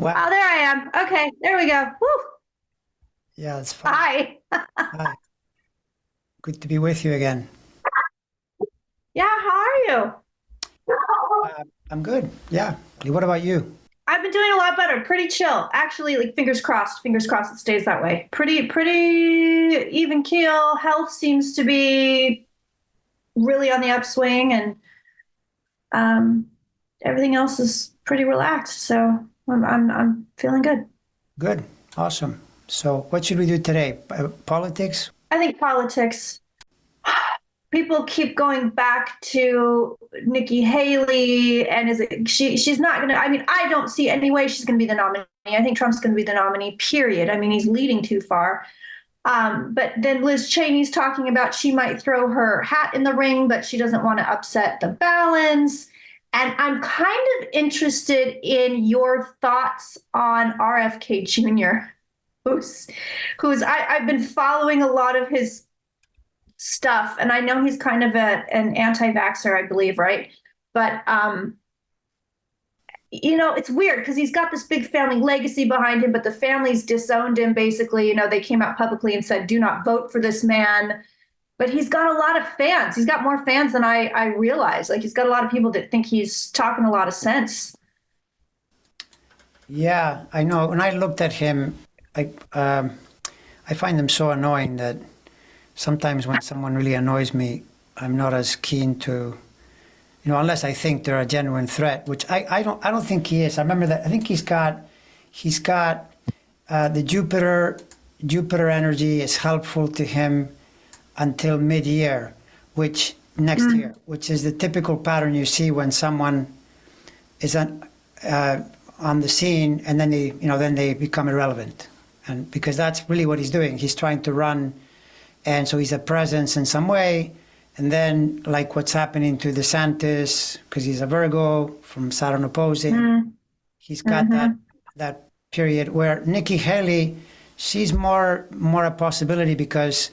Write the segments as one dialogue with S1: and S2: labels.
S1: Wow.
S2: Oh, there I am. Okay, there we go. Woo.
S1: Yeah, it's fun.
S2: Hi.
S1: Hi. Good to be with you again.
S2: Yeah, how are you?
S1: I'm good. Yeah. What about you?
S2: I've been doing a lot better. Pretty chill. Actually, like fingers crossed. Fingers crossed it stays that way. Pretty even keel. Health seems to be really on the upswing, and um, everything else is pretty relaxed. So I'm feeling good.
S1: Good. Awesome. So, what should we do today? Politics?
S2: I think politics. People keep going back to Nikki Haley, and is it she's not going to, I mean, I don't see any way she's going to be the nominee. I think Trump's going to be the nominee, period. I mean, he's leading too far. But then Liz Cheney's talking about she might throw her hat in the ring, but she doesn't want to upset the balance. And I'm kind of interested in your thoughts on RFK Jr., I've been following a lot of his stuff, and I know he's kind of an anti-vaxxer, I believe, right? But it's weird because he's got this big family legacy behind him, but the family's disowned him basically. They came out publicly and said, "Do not vote for this man." But he's got a lot of fans. He's got more fans than I realize. Like, he's got a lot of people that think he's talking a lot of sense.
S1: Yeah, I know. When I looked at him, I find him so annoying that sometimes when someone really annoys me, I'm not as keen to, unless I think they're a genuine threat, which I don't think he is. I remember that. I think he's got the Jupiter energy is helpful to him until mid-year, which next year, which is the typical pattern you see when someone is on the scene, and then they become irrelevant, and because that's really what he's doing. He's trying to run, and so he's a presence in some way. And then, like what's happening to DeSantis, because he's a Virgo from Saturn opposing, he's got that period where Nikki Haley, she's more a possibility because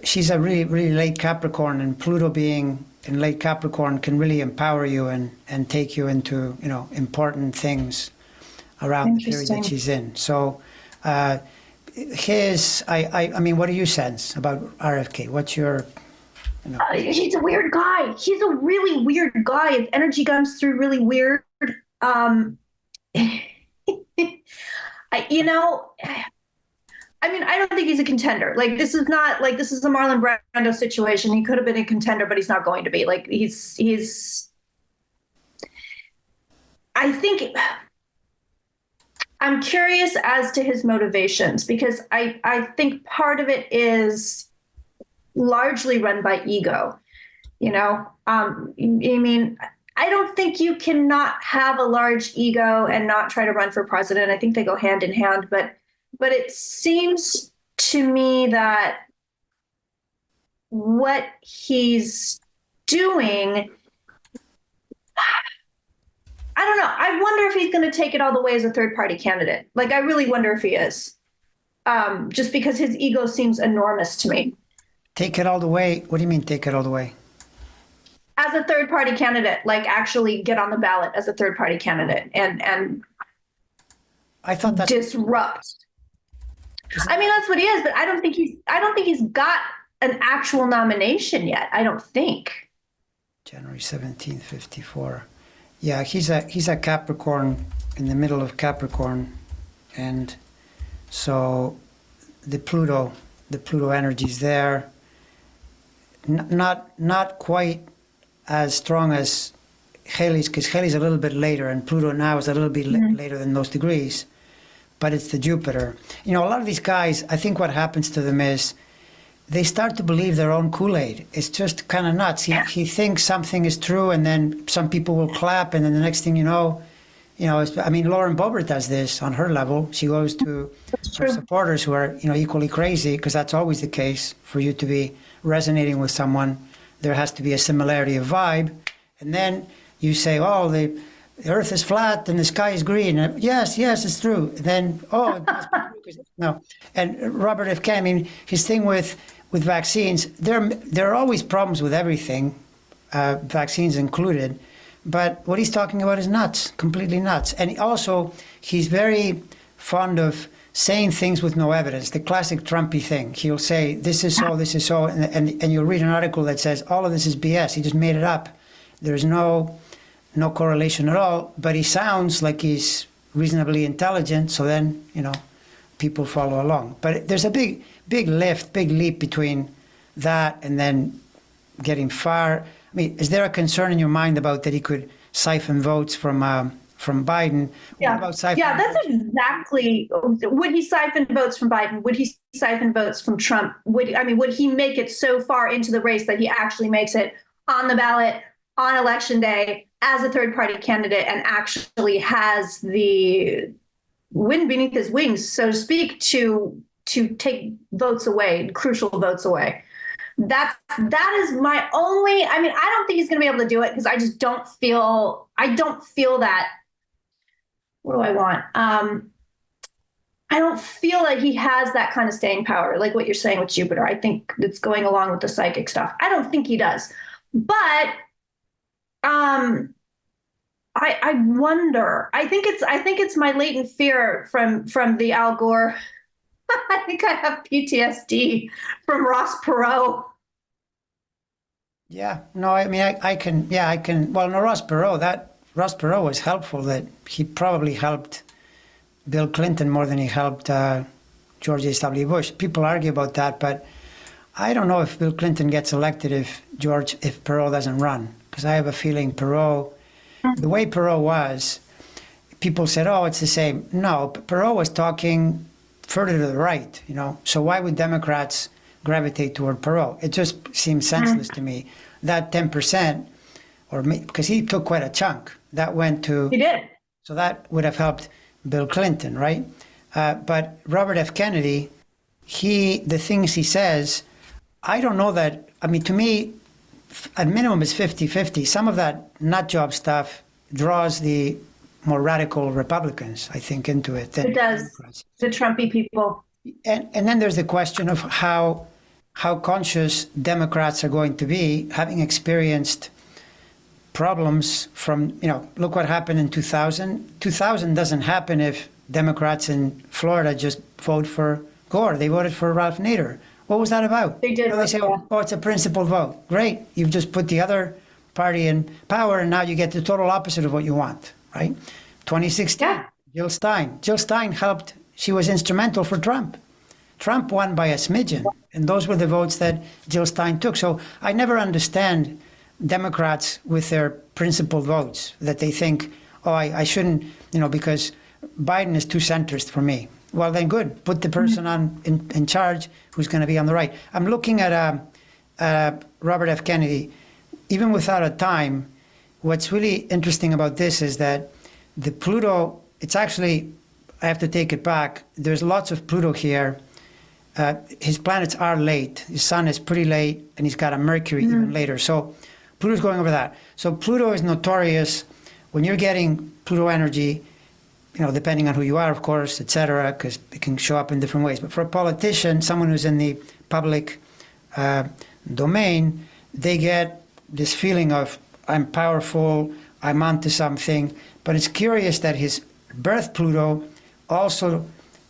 S1: she's a really late Capricorn, and Pluto being in late Capricorn can really empower you and take you into important things around the period that she's in. So I mean, what do you sense about RFK? What's your
S2: He's a weird guy. He's a really weird guy. His energy comes through really weird. I mean, I don't think he's a contender. Like, this is not like, this is a Marlon Brando situation. He could have been a contender, but he's not going to be. Like, I think I'm curious as to his motivations, because I think part of it is largely run by ego. I mean, I don't think you cannot have a large ego and not try to run for president. I think they go hand in hand, but it seems to me that what he's doing, I don't know. I wonder if he's going to take it all the way as a third party candidate. Like, I really wonder if he is, just because his ego seems enormous to me.
S1: Take it all the way? What do you mean, take it all the way?
S2: As a third party candidate, like actually get on the ballot as a third party candidate and
S1: I thought that
S2: disrupt. I mean, that's what he is, but I don't think he's got an actual nomination yet. I don't think.
S1: January 17th, 54. Yeah, he's a Capricorn, in the middle of Capricorn, and so the Pluto energy is there. Not quite as strong as Haley's, because Haley's a little bit later, and Pluto now is a little bit later than those degrees. But it's the Jupiter. A lot of these guys, I think what happens to them is they start to believe their own Kool-Aid. It's just kind of nuts. He thinks something is true, and then some people will clap, and then the next thing you know, I mean, Lauren Boebert does this on her level. She goes to her supporters who are, equally crazy, because that's always the case. For you to be resonating with someone, there has to be a similarity of vibe. And then you say, oh, the earth is flat and the sky is green. And yes, it's true. And then, oh, it must be true. No. And Robert F. Kennedy, I mean, his thing with vaccines, there are always problems with everything, vaccines included. but what he's talking about is nuts, completely nuts. And he's very fond of saying things with no evidence, the classic Trumpy thing. He'll say, this is so, and you'll read an article that says, all of this is BS. He just made it up. There's no correlation at all, but he sounds like he's reasonably intelligent, so then, people follow along. But there's a big leap between that and then getting far. I mean, is there a concern in your mind about that he could siphon votes from Biden?
S2: Yeah,
S1: what about siphon
S2: that's
S1: votes?
S2: exactly. Would he siphon votes from Biden? Would he siphon votes from Trump? Would he make it so far into the race that he actually makes it on the ballot on election day as a third party candidate and actually has the wind beneath his wings, so to speak, to take votes away, crucial votes away? That is my only. I mean, I don't think he's going to be able to do it because I just don't feel. I don't feel that. What do I want? I don't feel like he has that kind of staying power, like what you're saying with Jupiter. I think it's going along with the psychic stuff. I don't think he does, but I wonder. I think it's my latent fear from the Al Gore. I think I have PTSD from Ross Perot.
S1: Yeah, no, I mean, I can. Well, no, Ross Perot was helpful. That he probably helped Bill Clinton more than he helped George H.W. Bush. People argue about that, but I don't know if Bill Clinton gets elected if Perot doesn't run, because I have a feeling Perot, the way Perot was, people said, oh, it's the same. No, Perot was talking further to the right, So why would Democrats gravitate toward Perot? It just seems senseless to me. That 10%, because he took quite a chunk, that went to.
S2: He did.
S1: So that would have helped Bill Clinton, right? But Robert F. Kennedy, the things he says, I don't know that. I mean, to me, at minimum, it's 50-50. Some of that nut job stuff draws the more radical Republicans, I think, into it.
S2: It does.
S1: Democrats.
S2: The Trumpy people.
S1: And then there's the question of how conscious Democrats are going to be, having experienced problems from, look what happened in 2000. 2000 doesn't happen if Democrats in Florida just vote for Gore. They voted for Ralph Nader. What was that about?
S2: They did.
S1: They say, oh, it's a principled vote. Great. You've just put the other party in power, and now you get the total opposite of what you want, right? 2016, yeah. Jill Stein. Jill Stein helped. She was instrumental for Trump. Trump won by a smidgen, and those were the votes that Jill Stein took. So I never understand Democrats with their principled votes, that they think, oh, I shouldn't, because Biden is too centrist for me. Well, then good. Put the person in charge who's going to be on the right. I'm looking at Robert F. Kennedy. Even without a time, what's really interesting about this is that the Pluto, it's actually, I have to take it back. There's lots of Pluto here. His planets are late. His sun is pretty late, and he's got a Mercury even later. So Pluto's going over that. So Pluto is notorious when you're getting Pluto energy, depending on who you are, of course, et cetera, because it can show up in different ways. But for a politician, someone who's in the public domain, they get this feeling of, I'm powerful, I'm onto something. But it's curious that his birth Pluto also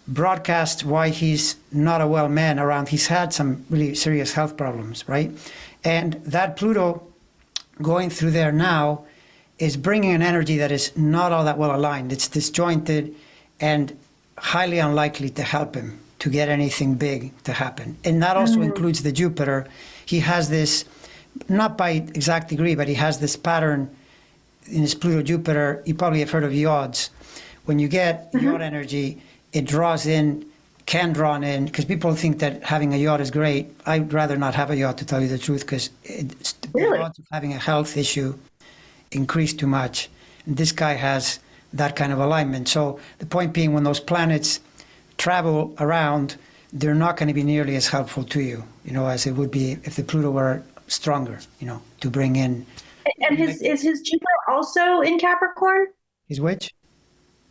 S1: broadcasts why he's not a well man around. He's had some really serious health problems, right? And that Pluto going through there now is bringing an energy that is not all that well aligned. It's disjointed and highly unlikely to help him to get anything big to happen. And that also includes the Jupiter. He has this, not by exact degree, but he has this pattern in his Pluto-Jupiter. You probably have heard of yods. When you get yod energy, it draws in, can draw in, because people think that having a yod is great. I'd rather not have a yod, to tell you the truth, because the odds of having a health issue increase too much. And this guy has that kind of alignment. So the point being, when those planets travel around, they're not going to be nearly as helpful to you, as it would be if the Pluto were stronger, to bring in.
S2: And is his Jupiter also in Capricorn?
S1: His which?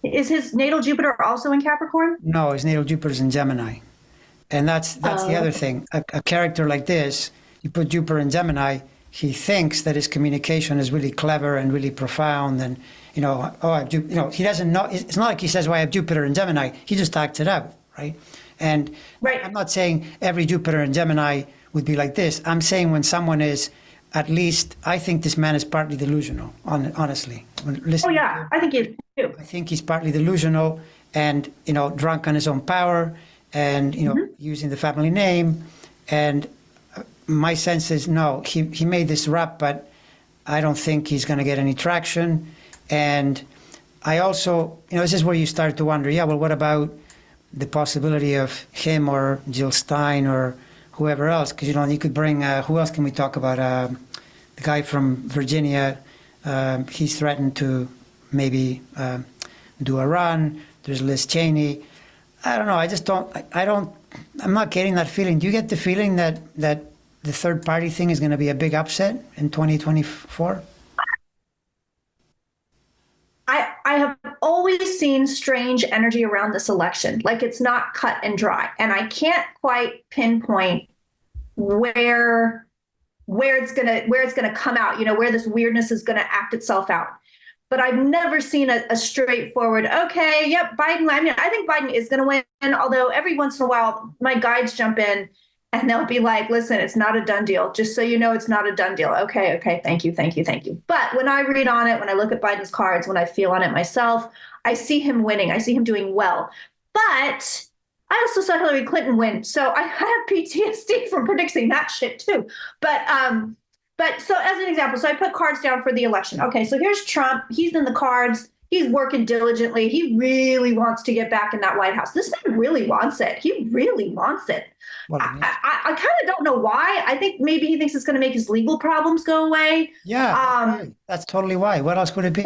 S2: Is his natal Jupiter also in Capricorn?
S1: No, his natal Jupiter's in Gemini. And that's the other thing. A character like this, you put Jupiter in Gemini, he thinks that his communication is really clever and really profound, and he doesn't know. It's not like he says, "Well, I have Jupiter in Gemini." He just acts it out, right? And
S2: Right.
S1: I'm not saying every Jupiter in Gemini would be like this. I'm saying when someone is, at least, I think this man is partly delusional. Honestly, when
S2: Oh
S1: listening to
S2: yeah,
S1: him,
S2: I think he is too.
S1: I think he's partly delusional and drunk on his own power, and using the family name. And my sense is no, he made this rap, but I don't think he's going to get any traction. And I also, this is where you start to wonder, yeah, well, what about the possibility of him or Jill Stein or whoever else? Because, you could bring, who else can we talk about? The guy from Virginia, he's threatened to maybe do a run. There's Liz Cheney. I don't know. I just don't, I'm not getting that feeling. Do you get the feeling that the third party thing is going to be a big upset in 2024?
S2: I have always seen strange energy around this election. Like it's not cut and dry. And I can't quite pinpoint where it's gonna come out, where this weirdness is gonna act itself out. But I've never seen a straightforward, okay, yep, Biden. I mean, I think Biden is gonna win, although every once in a while my guides jump in and they'll be like, listen, it's not a done deal. Just so you know, it's not a done deal. Okay, thank you. But when I read on it, when I look at Biden's cards, when I feel on it myself, I see him winning. I see him doing well. But I also saw Hillary Clinton win. So I have PTSD from predicting that shit too. But so as an example, so I put cards down for the election. Okay, so here's Trump. He's in the cards. He's working diligently. He really wants to get back in that White House. This man really wants it. He really wants it.
S1: Well,
S2: I kind of don't know why. I think maybe he thinks it's going to make his legal problems go away.
S1: yeah, that's totally why. What else would it be?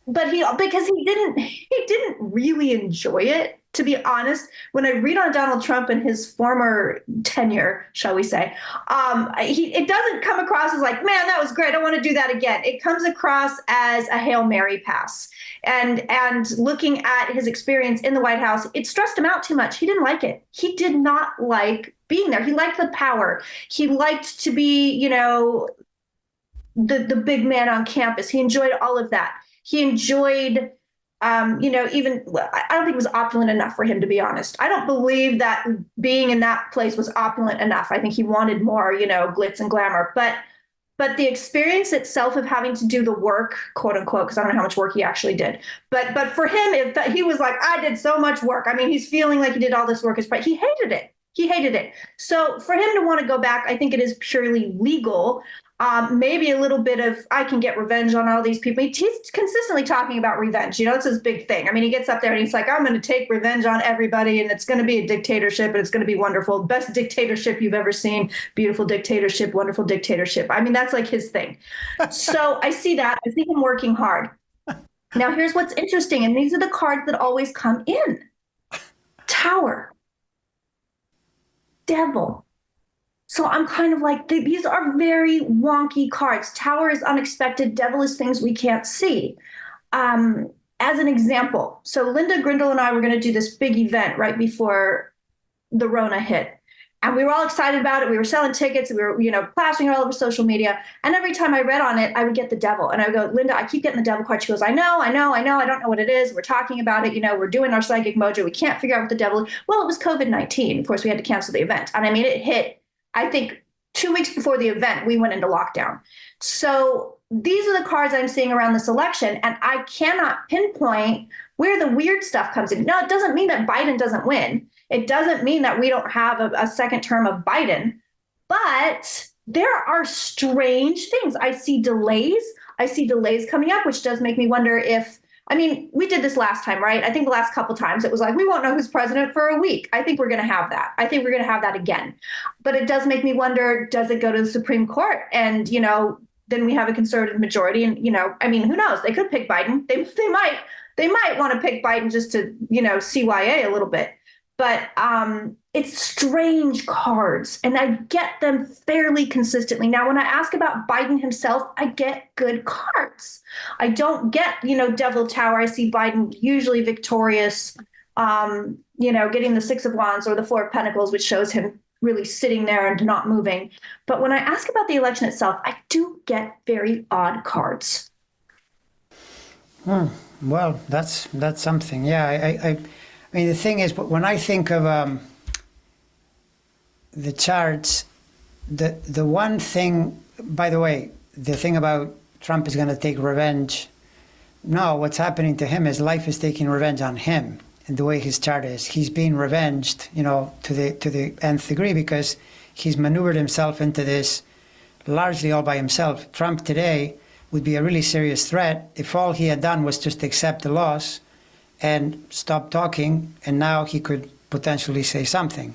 S2: But because he didn't really enjoy it, to be honest. When I read on Donald Trump and his former tenure, shall we say, it doesn't come across as like, man, that was great, I want to do that again. It comes across as a Hail Mary pass. And looking at his experience in the White House, it stressed him out too much. He didn't like it. He did not like being there. He liked the power. He liked to be, the big man on campus. He enjoyed all of that. He enjoyed, even, I don't think it was opulent enough for him, to be honest. I don't believe that being in that place was opulent enough. I think he wanted more, glitz and glamour. But the experience itself of having to do the work, quote unquote, because I don't know how much work he actually did. But for him, he was like, I did so much work. I mean, he's feeling like he did all this work. He hated it. He hated it. So for him to want to go back, I think it is purely legal. Maybe a little bit of, I can get revenge on all these people. He's consistently talking about revenge. It's his big thing. I mean, he gets up there and he's like, I'm going to take revenge on everybody, and it's going to be a dictatorship, and it's going to be wonderful. Best dictatorship you've ever seen. Beautiful dictatorship, wonderful dictatorship. I mean, that's like his thing. So I see that. I see him working hard. Now, here's what's interesting, and these are the cards that always come in. Tower. Devil. So I'm kind of like, these are very wonky cards. Tower is unexpected. Devil is things we can't see. As an example, so Linda Grindle and I were going to do this big event right before the Rona hit. And we were all excited about it. We were selling tickets. We were, plastering it all over social media. And every time I read on it, I would get the devil. And I would go, Linda, I keep getting the devil card. She goes, I know. I don't know what it is. We're talking about it. We're doing our psychic mojo. We can't figure out what the devil is. Well, it was COVID-19. Of course, we had to cancel the event. And I mean, it hit, I think 2 weeks before the event, we went into lockdown. So these are the cards I'm seeing around this election, and I cannot pinpoint where the weird stuff comes in. Now, it doesn't mean that Biden doesn't win. It doesn't mean that we don't have a second term of Biden, but there are strange things. I see delays. Coming up, which does make me wonder if, we did this last time, right? I think the last couple times it was like, we won't know who's president for a week. I think we're going to have that. I think we're going to have that again. But it does make me wonder, does it go to the Supreme Court? And, then we have a conservative majority. And, who knows? They could pick Biden. They might want to pick Biden just to, CYA a little bit. But it's strange cards, and I get them fairly consistently. Now, when I ask about Biden himself, I get good cards. I don't get, Devil Tower. I see Biden usually victorious, getting the Six of Wands or the Four of Pentacles, which shows him really sitting there and not moving. But when I ask about the election itself, I do get very odd cards.
S1: Well, that's something. Yeah, I mean, the thing is, when I think of the charts, the one thing, by the way, the thing about Trump is going to take revenge. No, what's happening to him is life is taking revenge on him. And the way his chart is, he's being revenged, you know, to the nth degree, because he's maneuvered himself into this largely all by himself. Trump today would be a really serious threat if all he had done was just accept the loss and stop talking, and now he could potentially say something.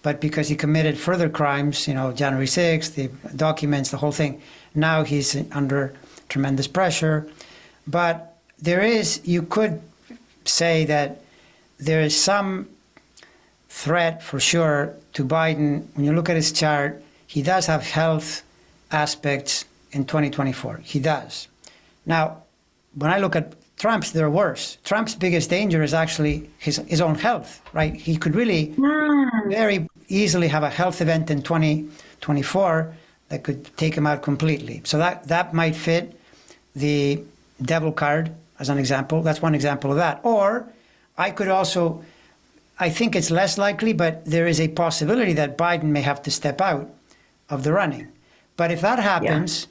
S1: But because he committed further crimes, you know, January 6th, the documents, the whole thing, now he's under tremendous pressure. But there is, you could say that there is some threat for sure to Biden. When you look at his chart, he does have health aspects in 2024. He does. Now, when I look at Trump's, they're worse. Trump's biggest danger is actually his own health, right? He could really very easily have a health event in 2024 that could take him out completely. So that might fit the devil card as an example. That's one example of that. Or I could also, I think it's less likely, but there is a possibility that Biden may have to step out of the running. But if that happens,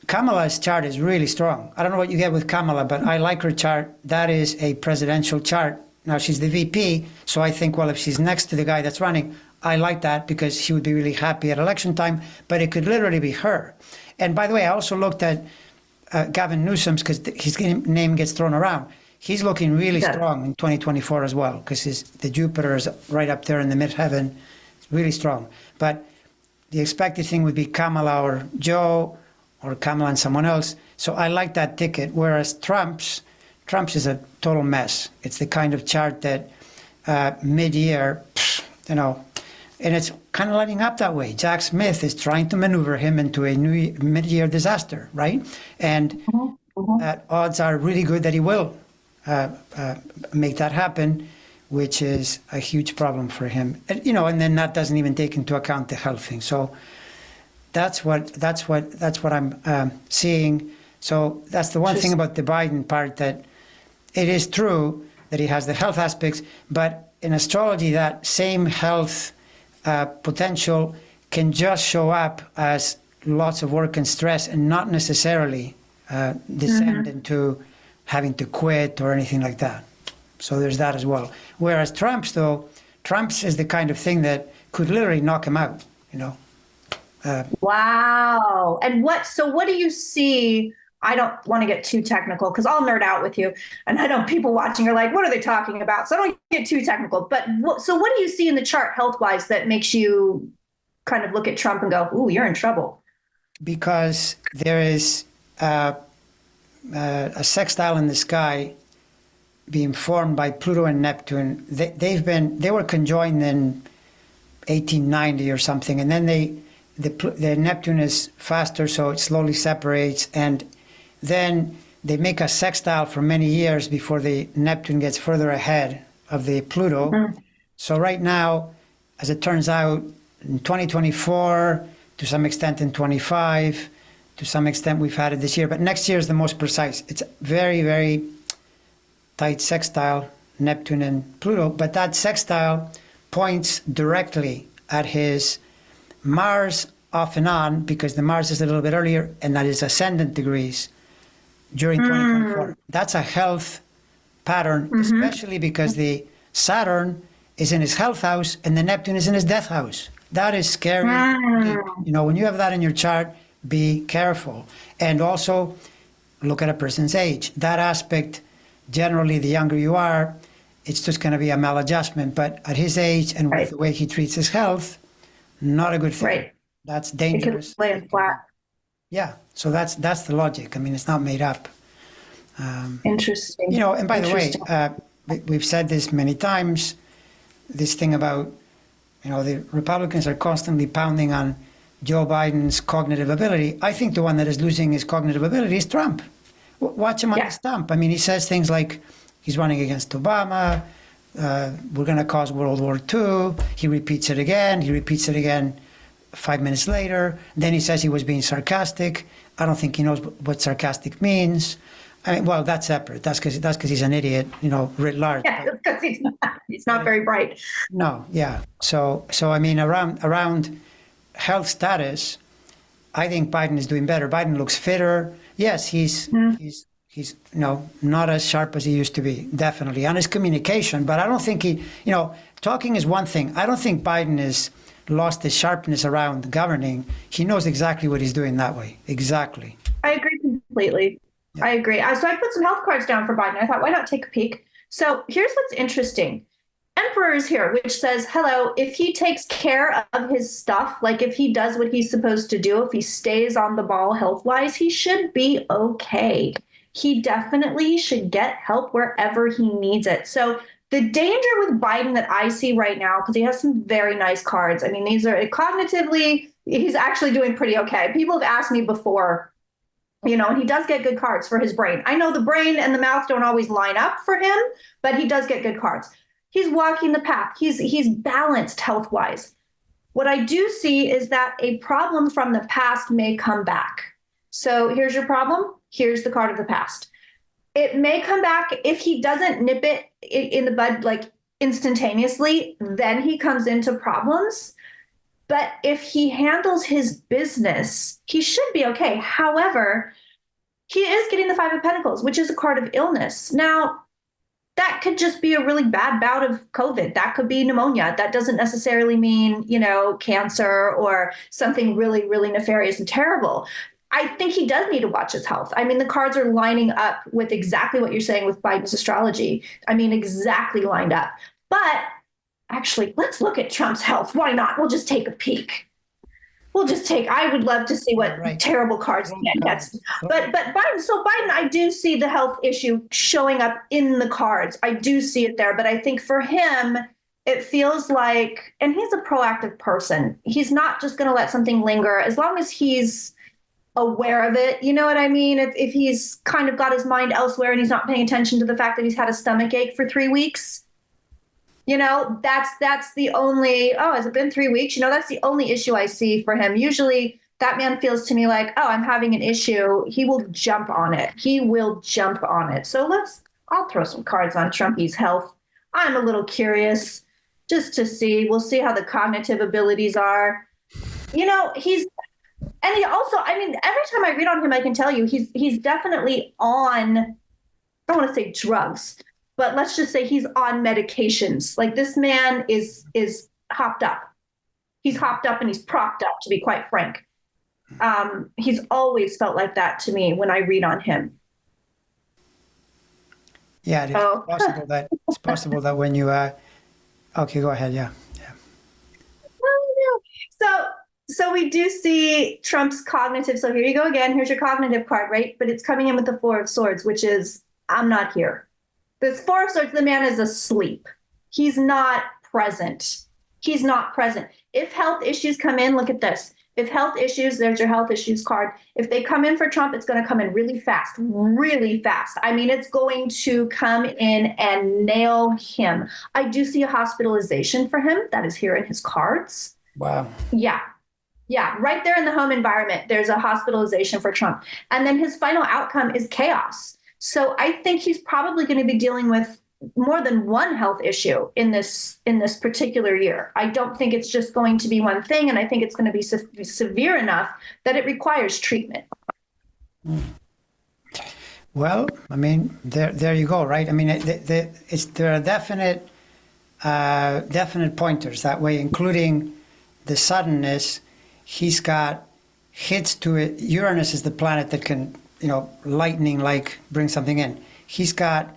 S1: Kamala's chart is really strong. I don't know what you get with Kamala, but I like her chart. That is a presidential chart. Now she's the VP, so I think, well, if she's next to the guy that's running, I like that because she would be really happy at election time, but it could literally be her. And by the way, I also looked at Gavin Newsom's, because his name gets thrown around. He's looking really strong in 2024 as well, because the Jupiter is right up there in the midheaven. It's really strong. But the expected thing would be Kamala or Joe, or Kamala and someone else. So I like that ticket. Whereas Trump's is a total mess. It's the kind of chart that mid-year, you know, and it's kind of lining up that way. Jack Smith is trying to maneuver him into a new mid-year disaster, right? And odds are really good that he will make that happen, which is a huge problem for him. And, you know, and then that doesn't even take into account the health thing. So that's what I'm seeing. So that's the one thing about the Biden part, that it is true that he has the health aspects, but in astrology, that same health potential can just show up as lots of work and stress, and not necessarily descend into having to quit or anything like that. So there's that as well. Whereas Trump's is the kind of thing that could literally knock him out, you know.
S2: Wow. And what do you see? I don't want to get too technical because I'll nerd out with you. And I know people watching are like, what are they talking about? So I don't get too technical. But what do you see in the chart health-wise that makes you kind of look at Trump and go, ooh, you're in trouble?
S1: Because there is a sextile in the sky being formed by Pluto and Neptune. They were conjoined in 1890 or something, and then the Neptune is faster, so it slowly separates, and then they make a sextile for many years before the Neptune gets further ahead of the Pluto. So right now, as it turns out, in 2024, to some extent in 25, to some extent we've had it this year, but next year is the most precise. It's very, very tight sextile, Neptune and Pluto, but that sextile points directly at his Mars off and on, because the Mars is a little bit earlier, and that is ascendant degrees during 2024. That's a health pattern, especially because the Saturn is in his health house and the Neptune is in his death house. That is scary. You know, when you have that in your chart, be careful. And also look at a person's age. That aspect, generally, the younger you are, it's just going to be a maladjustment. But at his age and with the way he treats his health, not a good thing. Right. That's dangerous.
S2: It could lay flat.
S1: Yeah. So that's the logic. I mean, it's not made up.
S2: Interesting.
S1: You know, and by the way, we've said this many times, this thing about, you know, the Republicans are constantly pounding on Joe Biden's cognitive ability. I think the one that is losing his cognitive ability is Trump. Watch him on the stump. I mean, he says things like he's running against Obama, we're going to cause World War II. He repeats it again. 5 minutes later. Then he says he was being sarcastic. I don't think he knows what sarcastic means. I mean, well, that's separate. That's because he's an idiot, writ large.
S2: Yeah, because he's not very bright.
S1: No, yeah. So I mean, around health status, I think Biden is doing better. Biden looks fitter. Yes, he's not as sharp as he used to be, definitely, on his communication. But I don't think talking is one thing. I don't think Biden has lost his sharpness around governing. He knows exactly what he's doing that way. Exactly.
S2: I agree completely. Yeah. I agree. So I put some health cards down for Biden. I thought, why not take a peek? So here's what's interesting. Emperor is here, which says, hello, if he takes care of his stuff, like if he does what he's supposed to do, if he stays on the ball health-wise, he should be okay. He definitely should get help wherever he needs it. So the danger with Biden that I see right now, because he has some very nice cards. I mean, these are cognitively, he's actually doing pretty okay. People have asked me before, and he does get good cards for his brain. I know the brain and the mouth don't always line up for him, but he does get good cards. He's walking the path. He's balanced health-wise. What I do see is that a problem from the past may come back. So here's your problem. Here's the card of the past. It may come back if he doesn't nip it in the bud like instantaneously, then he comes into problems. But if he handles his business, he should be okay. However, he is getting the Five of Pentacles, which is a card of illness. Now, that could just be a really bad bout of COVID. That could be pneumonia. That doesn't necessarily mean, cancer or something really, really nefarious and terrible. I think he does need to watch his health. I mean, the cards are lining up with exactly what you're saying with Biden's astrology. I mean, exactly lined up. But actually, let's look at Trump's health. Why not? We'll just take a peek. I would love to see what terrible cards he gets. But Biden, I do see the health issue showing up in the cards. I do see it there. But I think for him, it feels like, and he's a proactive person. He's not just going to let something linger as long as he's aware of it. You know what I mean? If he's kind of got his mind elsewhere and he's not paying attention to the fact that he's had a stomach ache for 3 weeks, that's the only, has it been 3 weeks? That's the only issue I see for him. Usually that man feels to me like, I'm having an issue. He will jump on it. So I'll throw some cards on Trumpy's health. I'm a little curious just to see. We'll see how the cognitive abilities are. And he also, every time I read on him, I can tell you he's definitely on, I don't want to say drugs, but let's just say he's on medications. Like this man is hopped up. He's hopped up and he's propped up, to be quite frank. He's always felt like that to me when I read on him.
S1: Yeah, it's possible that when you, okay, go ahead. Yeah.
S2: So we do see Trump's cognitive. So here you go again. Here's your cognitive card, right? But it's coming in with the Four of Swords, which is, I'm not here. This Four of Swords, the man is asleep. He's not present. If health issues come in, look at this. If health issues, there's your health issues card. If they come in for Trump, it's going to come in really fast, really fast. I mean, it's going to come in and nail him. I do see a hospitalization for him. That is here in his cards.
S1: Wow.
S2: Yeah, right there in the home environment, there's a hospitalization for Trump. And then his final outcome is chaos. So I think he's probably going to be dealing with more than one health issue in this particular year. I don't think it's just going to be one thing, and I think it's going to be severe enough that it requires treatment.
S1: Well, I mean, there you go, right? I mean, there are definite pointers that way, including the suddenness. He's got hits to it. Uranus is the planet that can, lightning-like bring something in. He's got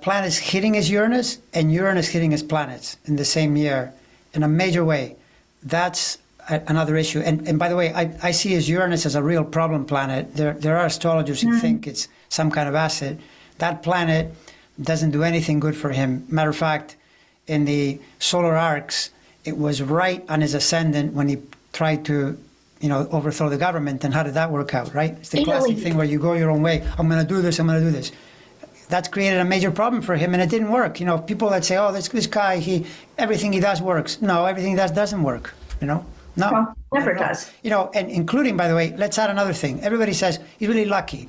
S1: planets hitting his Uranus and Uranus hitting his planets in the same year in a major way. That's another issue. And by the way, I see his Uranus as a real problem planet. There are astrologers who think it's some kind of asset. That planet doesn't do anything good for him. Matter of fact, in the solar arcs, it was right on his ascendant when he tried to, overthrow the government. And how did that work out, right? It's the classic thing where you go your own way. I'm going to do this. that's created a major problem for him, and it didn't work. You know, people that say, "Oh, this guy, everything he does works." No, everything he does doesn't work. You know, no,
S2: Well, never
S1: no.
S2: does.
S1: You know, and including, by the way, let's add another thing. Everybody says he's really lucky.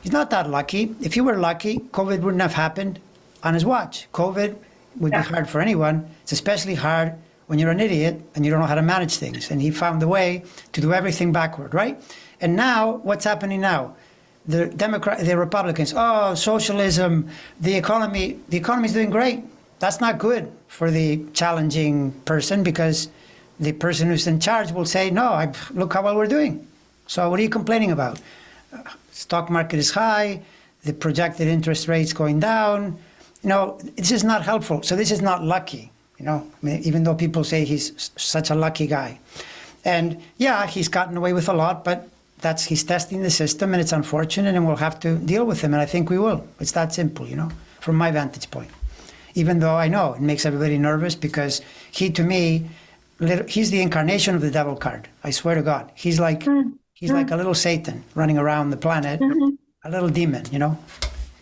S1: He's not that lucky. If he were lucky, COVID wouldn't have happened on his watch. COVID would be hard for anyone. It's especially hard when you're an idiot and you don't know how to manage things. And he found the way to do everything backward, right? And now, what's happening now? The Republicans, oh, socialism, the economy's doing great. That's not good for the challenging person, because the person who's in charge will say, no, look how well we're doing. So what are you complaining about? Stock market is high, the projected interest rates going down. You know, this is not helpful. So this is not lucky, you know, I mean, even though people say he's such a lucky guy. And yeah, he's gotten away with a lot, but he's testing the system, and it's unfortunate, and we'll have to deal with him, and I think we will. It's that simple, you know, from my vantage point. Even though I know it makes everybody nervous, because he, to me, he's the incarnation of the devil card. I swear to God. He's like a little Satan running around the planet, a little demon, you know,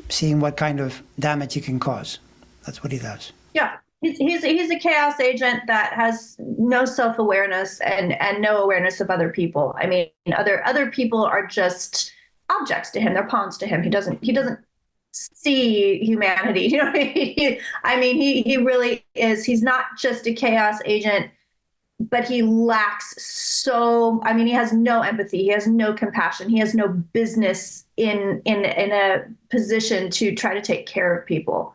S1: seeing what kind of damage he can cause. That's what he does.
S2: Yeah. He's a chaos agent that has no self-awareness and no awareness of other people. I mean, other people are just objects to him. They're pawns to him. He doesn't see humanity. You know what I mean? He really is. He's not just a chaos agent, but he lacks he has no empathy. He has no compassion. He has no business in a position to try to take care of people.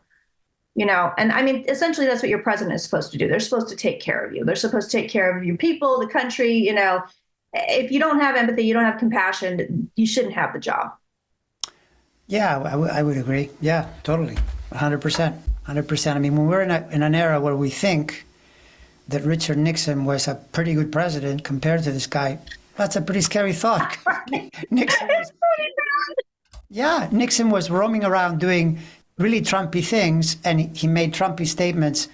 S2: You know, and I mean, essentially, that's what your president is supposed to do. They're supposed to take care of you. They're supposed to take care of your people, the country. You know, if you don't have empathy, you don't have compassion, you shouldn't have the job.
S1: Yeah, I would agree. Yeah, totally. 100%. 100%. I mean, when we're in an era where we think that Richard Nixon was a pretty good president compared to this guy, that's a pretty scary thought. Nixon was roaming around doing really Trumpy things, and he made Trumpy statements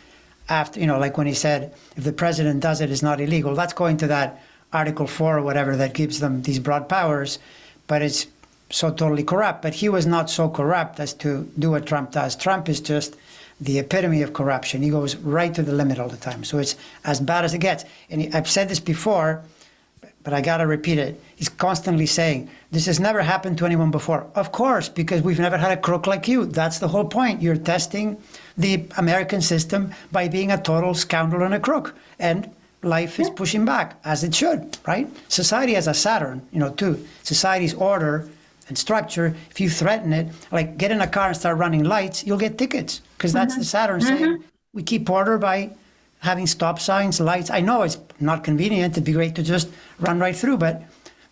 S1: after, you know, like when he said, if the president does it, it's not illegal. That's going to that Article 4 or whatever that gives them these broad powers, but it's so totally corrupt. But he was not so corrupt as to do what Trump does. Trump is just the epitome of corruption. He goes right to the limit all the time. So it's as bad as it gets. And I've said this before, but I got to repeat it. He's constantly saying, this has never happened to anyone before. Of course, because we've never had a crook like you. That's the whole point. You're testing the American system by being a total scoundrel and a crook. And life is pushing back, as it should, right? Society has a Saturn, you know, too. Society's order and structure, if you threaten it, like get in a car and start running lights, you'll get tickets. Because that's the Saturn saying, we keep order by having stop signs, lights. I know it's not convenient. It'd be great to just run right through, but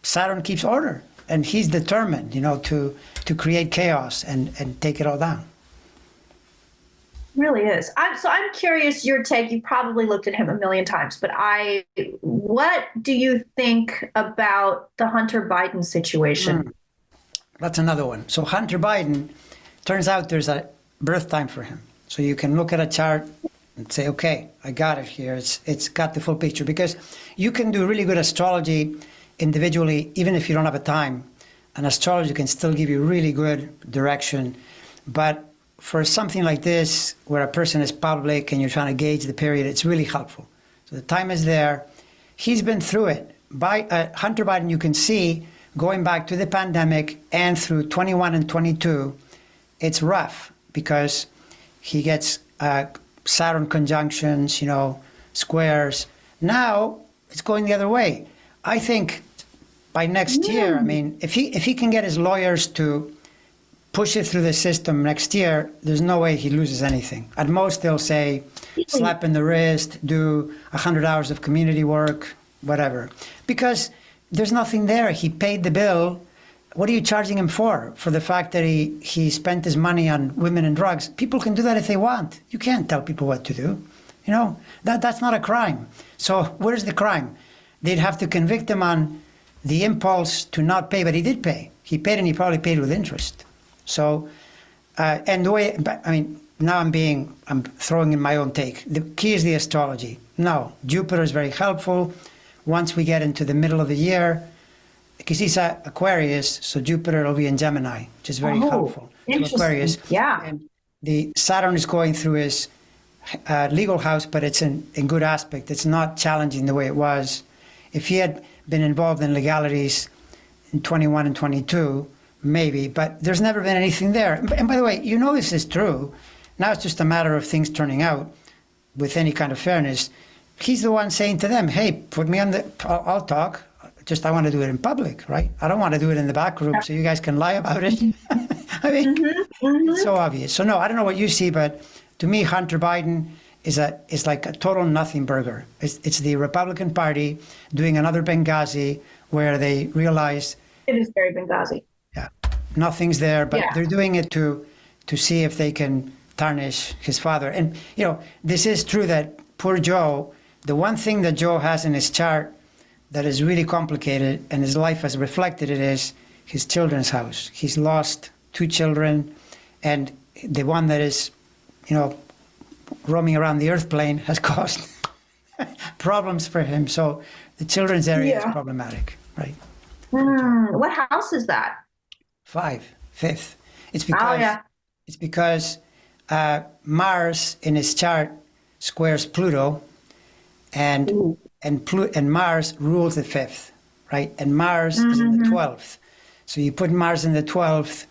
S1: Saturn keeps order, and he's determined, you know, to create chaos and take it all down.
S2: Really is. I'm curious your take. You probably looked at him a million times, but what do you think about the Hunter Biden situation?
S1: That's another one. So Hunter Biden, turns out there's a birth time for him. So you can look at a chart and say, okay, I got it here. It's got the full picture, because you can do really good astrology individually, even if you don't have a time. An astrologer can still give you really good direction. But for something like this, where a person is public and you're trying to gauge the period, it's really helpful. So the time is there. He's been through it. By Hunter Biden, you can see, going back to the pandemic and through 21 and 22, it's rough, because he gets Saturn conjunctions, you know, squares. Now it's going the other way. I think by next year, I mean, if he can get his lawyers to push it through the system next year, there's no way he loses anything. At most, they'll say, slap in the wrist, do 100 hours of community work, whatever. Because there's nothing there. He paid the bill. What are you charging him for? For the fact that he spent his money on women and drugs? People can do that if they want. You can't tell people what to do. You know, that's not a crime. So where's the crime? They'd have to convict him on the impulse to not pay, but he did pay. He paid, and he probably paid with interest. So, and the way, I mean, now I'm throwing in my own take. The key is the astrology. No, Jupiter is very helpful. Once we get into the middle of the year, because he's a Aquarius, so Jupiter will be in Gemini, which is very helpful to
S2: interesting.
S1: Aquarius.
S2: Yeah.
S1: And the Saturn is going through his legal house, but it's in good aspect. It's not challenging the way it was. If he had been involved in legalities in 21 and 22, maybe, but there's never been anything there. And by the way, you know this is true. Now it's just a matter of things turning out with any kind of fairness. He's the one saying to them, hey, put me on I'll talk. Just I want to do it in public, right? I don't want to do it in the back room so you guys can lie about it. I mean, it's so obvious. So no, I don't know what you see, but to me, Hunter Biden is like a total nothing burger. It's the Republican Party doing another Benghazi where they realize
S2: It is very Benghazi.
S1: yeah, nothing's there, but
S2: Yeah.
S1: they're doing it to see if they can tarnish his father. And this is true that poor Joe. The one thing that Joe has in his chart that is really complicated, and his life has reflected it, is his children's house. He's lost 2 children, and the one that is, roaming around the earth plane has caused problems for him. So the children's area is problematic, right?
S2: What house is that?
S1: 5th. It's because Mars in his chart squares Pluto, and Mars rules the 5th, right? And Mars is in the 12th. So you put Mars in the 12th,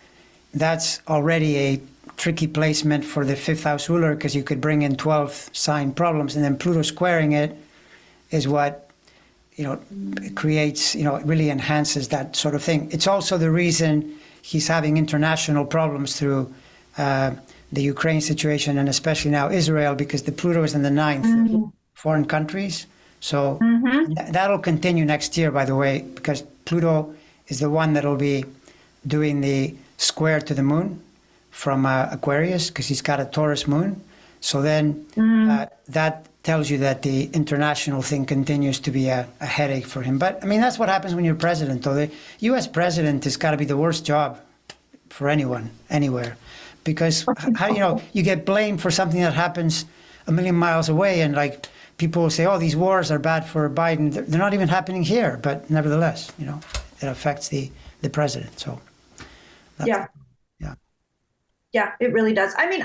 S1: that's already a tricky placement for the 5th house ruler, because you could bring in 12th sign problems, and then Pluto squaring it is what creates, it really enhances that sort of thing. It's also the reason he's having international problems through the Ukraine situation, and especially now Israel, because the Pluto is in the 9th, foreign countries. So that'll continue next year, by the way, because Pluto is the one that'll be doing the square to the moon from Aquarius, because he's got a Taurus moon. So then that tells you that the international thing continues to be a headache for him. But I mean, that's what happens when you're president, though. The US president has got to be the worst job for anyone, anywhere. Because how, you get blamed for something that happens a million miles away, and like people will say, oh, these wars are bad for Biden. They're not even happening here, but nevertheless, it affects the president. So
S2: Yeah, it really does. I mean,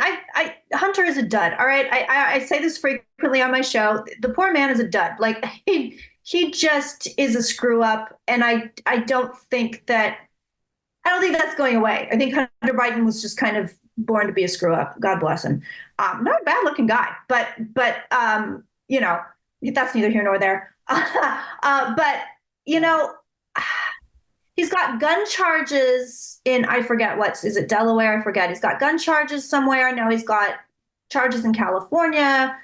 S2: Hunter is a dud. All right. I say this frequently on my show. The poor man is a dud. Like he just is a screw up. And I don't think that's going away. I think Hunter Biden was just kind of born to be a screw up. God bless him. Not a bad looking guy, but that's neither here nor there. But he's got gun charges in, I forget is it Delaware? I forget. He's got gun charges somewhere. Now he's got charges in California.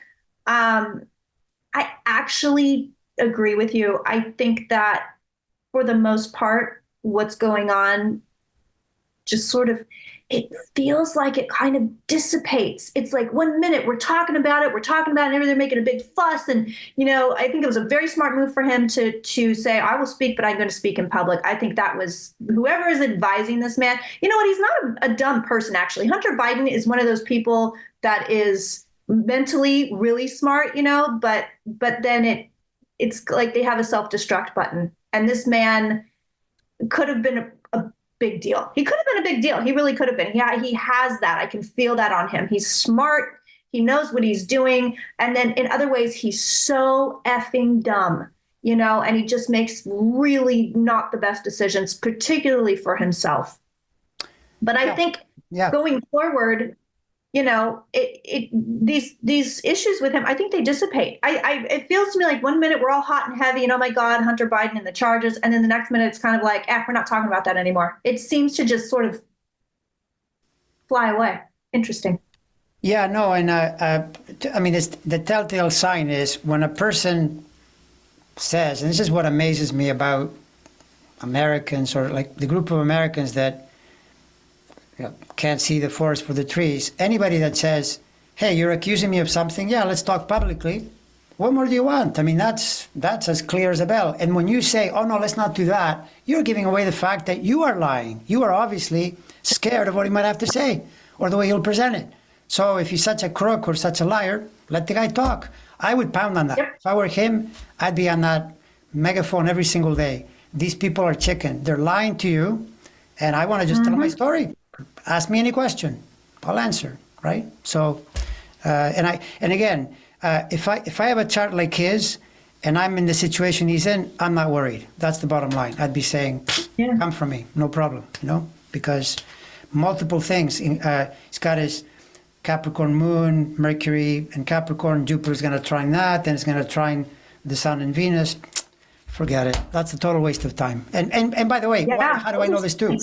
S2: I actually agree with you. I think that for the most part, what's going on just sort of, it feels like it kind of dissipates. It's like 1 minute we're talking about it, and everything, they're making a big fuss. And, I think it was a very smart move for him to say, I will speak, but I'm going to speak in public. I think that was whoever is advising this man. You know what? He's not a dumb person, actually. Hunter Biden is one of those people that is mentally really smart, but then it's like they have a self-destruct button. And this man could have been a big deal. He could have been a big deal. He really could have been. Yeah, he has that. I can feel that on him. He's smart. He knows what he's doing. And then in other ways, he's so effing dumb, and he just makes really not the best decisions, particularly for himself. But I think going forward, these issues with him, I think they dissipate. It feels to me like 1 minute we're all hot and heavy and oh my God, Hunter Biden and the charges. And then the next minute it's kind of like, we're not talking about that anymore. It seems to just sort of fly away. Interesting.
S1: Yeah, no. And I mean, the telltale sign is when a person says, and this is what amazes me about Americans, or like the group of Americans that can't see the forest for the trees. Anybody that says, hey, you're accusing me of something, let's talk publicly. What more do you want? I mean, that's as clear as a bell. And when you say, oh, no, let's not do that, you're giving away the fact that you are lying. You are obviously scared of what he might have to say or the way he'll present it. So if he's such a crook or such a liar, let the guy talk. I would pound on that. Yep. If I were him, I'd be on that megaphone every single day. these people are chicken. They're lying to you, and I want to just tell my story. Ask me any question, I'll answer, right? So, and again, if I have a chart like his, and I'm in the situation he's in, I'm not worried. That's the bottom line. I'd be saying, come for me, no problem, because multiple things. He's got his Capricorn moon, Mercury, and Capricorn. Jupiter's going to trine that, then it's going to trine the Sun and Venus. Forget it. That's a total waste of time. And by the way, how do I know this too?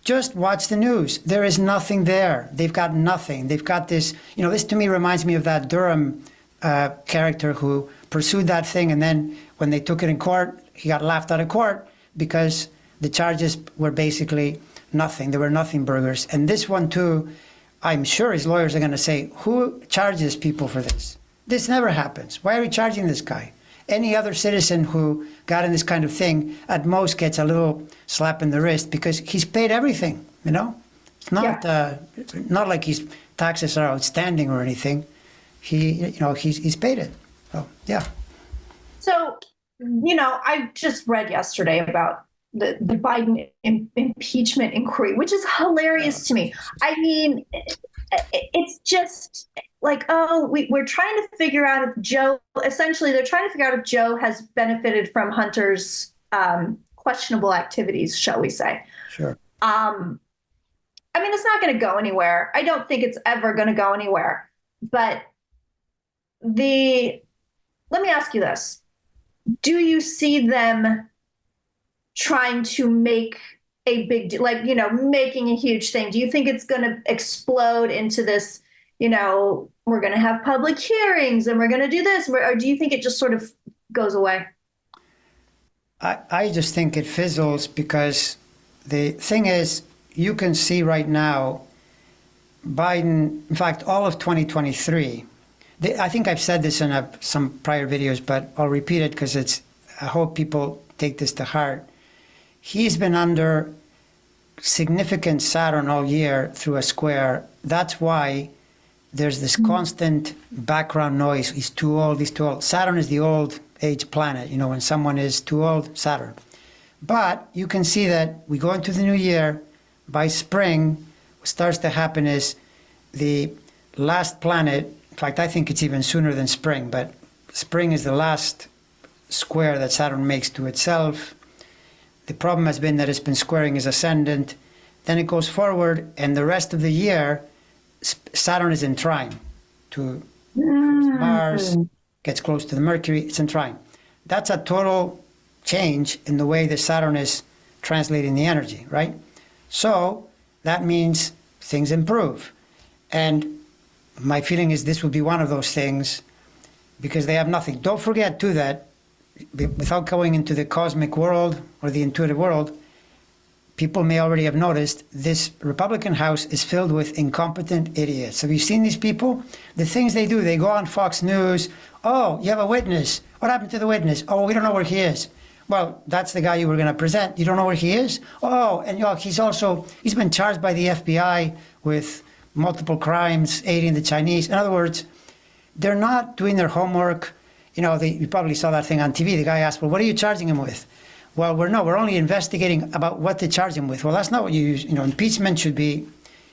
S1: Just watch the news. There is nothing there. They've got nothing. They've got this, this to me reminds me of that Durham character who pursued that thing, and then when they took it in court, he got laughed out of court because the charges were basically nothing. They were nothing burgers. And this one too, I'm sure his lawyers are going to say, who charges people for this? This never happens. Why are we charging this guy? Any other citizen who got in this kind of thing at most gets a little slap in the wrist because he's paid everything, It's not like his taxes are outstanding or anything. He's paid it. So, yeah.
S2: So, I just read yesterday about the Biden impeachment inquiry, which is hilarious to me. I mean, it's just like, we're trying to figure out if Joe, essentially they're trying to figure out if Joe has benefited from Hunter's questionable activities, shall we say.
S1: Sure.
S2: I mean, it's not going to go anywhere. I don't think it's ever going to go anywhere. But let me ask you this. Do you see them trying to make a big deal, making a huge thing? Do you think it's going to explode into this, we're going to have public hearings and we're going to do this? Or do you think it just sort of goes away?
S1: I just think it fizzles because the thing is, you can see right now, Biden, in fact, all of 2023, I think I've said this in some prior videos, but I'll repeat it because I hope people take this to heart. He's been under significant Saturn all year through a square. That's why there's this constant background noise. He's too old, he's too old. Saturn is the old age planet, when someone is too old, Saturn. But you can see that we go into the new year. By spring, what starts to happen is the last planet, in fact, I think it's even sooner than spring, but spring is the last square that Saturn makes to itself. The problem has been that it's been squaring his ascendant. Then it goes forward, and the rest of the year, Saturn is in trine to Mars, gets close to the Mercury, it's in trine. That's a total change in the way the Saturn is translating the energy, right? So that means things improve. And my feeling is this would be one of those things because they have nothing. Don't forget, too, that without going into the cosmic world or the intuitive world, people may already have noticed this Republican House is filled with incompetent idiots. Have you seen these people? The things they do, they go on Fox News. Oh, you have a witness. What happened to the witness? Oh, we don't know where he is. Well, that's the guy you were going to present. You don't know where he is? Oh, and he's been charged by the FBI with multiple crimes, aiding the Chinese. In other words, they're not doing their homework. You probably saw that thing on TV. The guy asked, well, what are you charging him with? Well, we're only investigating about what to charge him with. Well, that's not what you use. Impeachment should be,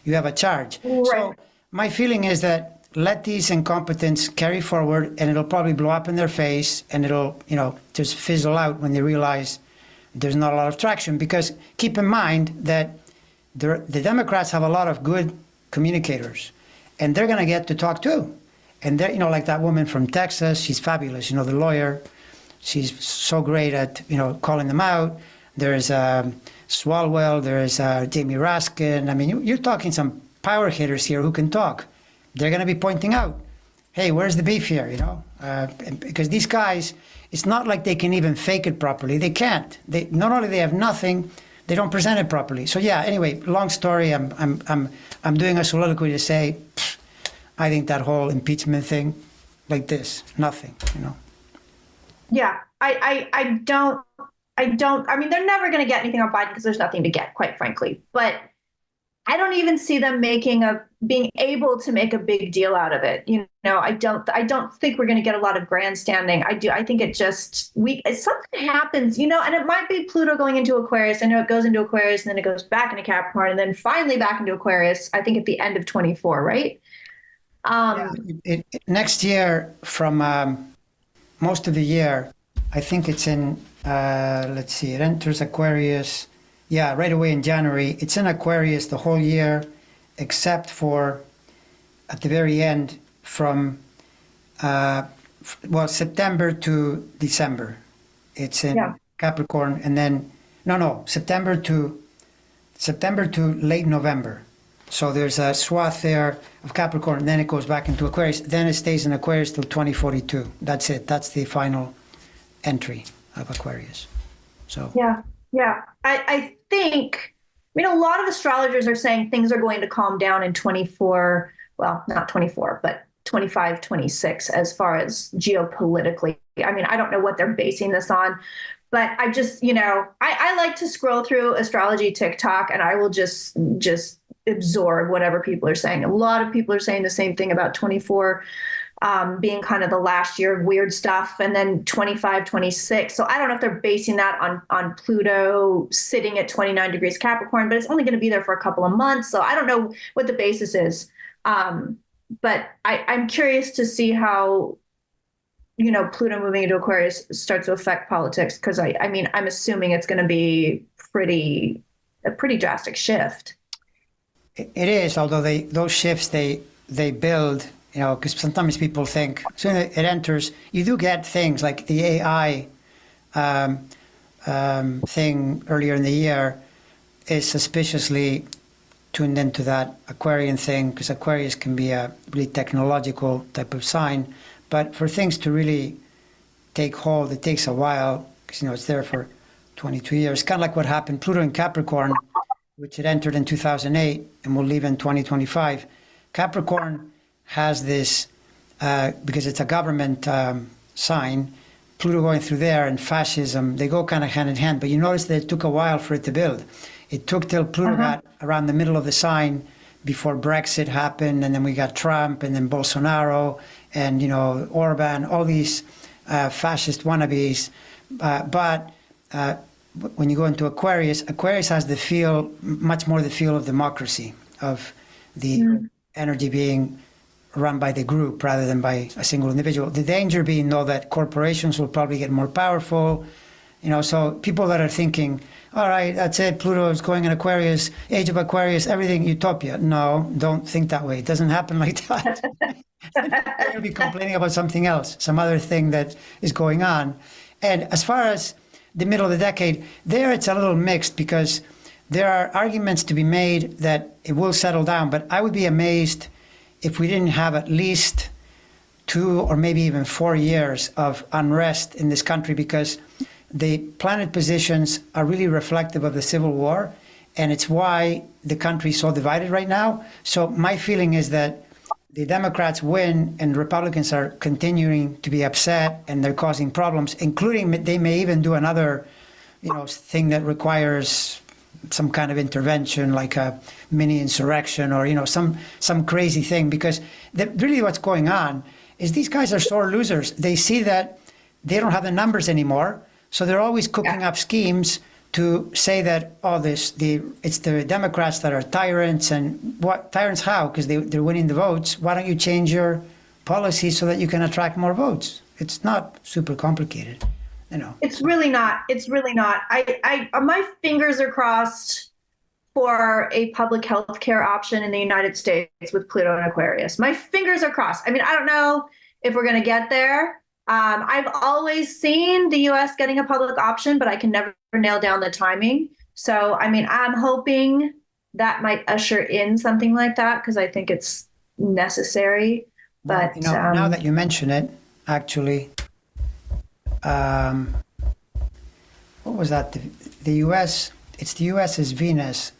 S1: you have a charge. Right. So my feeling is that let these incompetents carry forward, and it'll probably blow up in their face, and it'll, just fizzle out when they realize there's not a lot of traction. Because keep in mind that the Democrats have a lot of good communicators, and they're going to get to talk too. And they're, like that woman from Texas, she's fabulous. The lawyer, she's so great at, calling them out. There's Swalwell, there's Jamie Raskin. I mean, you're talking some power hitters here who can talk. They're going to be pointing out, hey, where's the beef here, Because these guys, it's not like they can even fake it properly. They can't. Not only they have nothing, they don't present it properly. So yeah, anyway, long story. I'm doing a soliloquy to say, I think that whole impeachment thing, like this, nothing,
S2: Yeah, I don't. I mean, they're never going to get anything on Biden because there's nothing to get, quite frankly. But I don't even see them being able to make a big deal out of it. I don't think we're going to get a lot of grandstanding. I think something happens, and it might be Pluto going into Aquarius. I know it goes into Aquarius and then it goes back into Capricorn and then finally back into Aquarius, I think at the end of 24, right?
S1: Yeah, next year from most of the year, I think it's in, let's see, it enters Aquarius. Yeah, right away in January. It's in Aquarius the whole year, except for at the very end from, September to December. It's in Capricorn, and then, no, September to late November. So there's a swath there of Capricorn, and then it goes back into Aquarius. Then it stays in Aquarius till 2042. That's it. That's the final entry of Aquarius. So
S2: yeah. I think, a lot of astrologers are saying things are going to calm down in 24, well, not 24, but 25, 26, as far as geopolitically. I don't know what they're basing this on, but I just, I like to scroll through astrology TikTok and I will just absorb whatever people are saying. A lot of people are saying the same thing about 24. Being kind of the last year of weird stuff, and then 25, 26. So I don't know if they're basing that on Pluto sitting at 29 degrees Capricorn, but it's only going to be there for a couple of months. So I don't know what the basis is. But I'm curious to see how, Pluto moving into Aquarius starts to affect politics. Because I'm assuming it's going to be a pretty drastic shift.
S1: it is, although those shifts they build. Because sometimes people think, as soon as it enters, you do get things like the AI thing earlier in the year is suspiciously tuned into that Aquarian thing, because Aquarius can be a really technological type of sign. But for things to really take hold, it takes a while, because, it's there for 22 years. Kind of like what happened, Pluto in Capricorn, which it entered in 2008 and will leave in 2025. Capricorn has this, because it's a government sign, Pluto going through there and fascism, they go kind of hand in hand. But you notice that it took a while for it to build. It took till Pluto got around the middle of the sign before Brexit happened, and then we got Trump, and then Bolsonaro, and Orban, all these fascist wannabes. But when you go into Aquarius, Aquarius has much more the feel of democracy, of the energy being run by the group rather than by a single individual. The danger being, though, that corporations will probably get more powerful. So people that are thinking, all right, that's it, Pluto is going in Aquarius, age of Aquarius, everything utopia. No, don't think that way. It doesn't happen like that. They're going to be complaining about something else, some other thing that is going on. And as far as the middle of the decade, there it's a little mixed, because there are arguments to be made that it will settle down, but I would be amazed if we didn't have at least 2 or maybe even 4 years of unrest in this country, because the planet positions are really reflective of the Civil War, and it's why the country is so divided right now. So my feeling is that the Democrats win and Republicans are continuing to be upset, and they're causing problems, including they may even do another, thing that requires some kind of intervention, like a mini insurrection or some crazy thing, because really what's going on is these guys are sore losers. They see that they don't have the numbers anymore, so they're always cooking up schemes to say that it's the Democrats that are tyrants. And what tyrants? How? Because they're winning the votes. Why don't you change your policy so that you can attract more votes? It's not super complicated.
S2: It's really not. My fingers are crossed for a public health care option in the United States with Pluto and Aquarius. My fingers are crossed. I don't know if we're going to get there. I've always seen the U.S. getting a public option, but I can never nail down the timing. So, I'm hoping that might usher in something like that, because I think it's necessary. But
S1: now that you mention it, actually, what was that? The U.S. It's the U.S.'s Venus.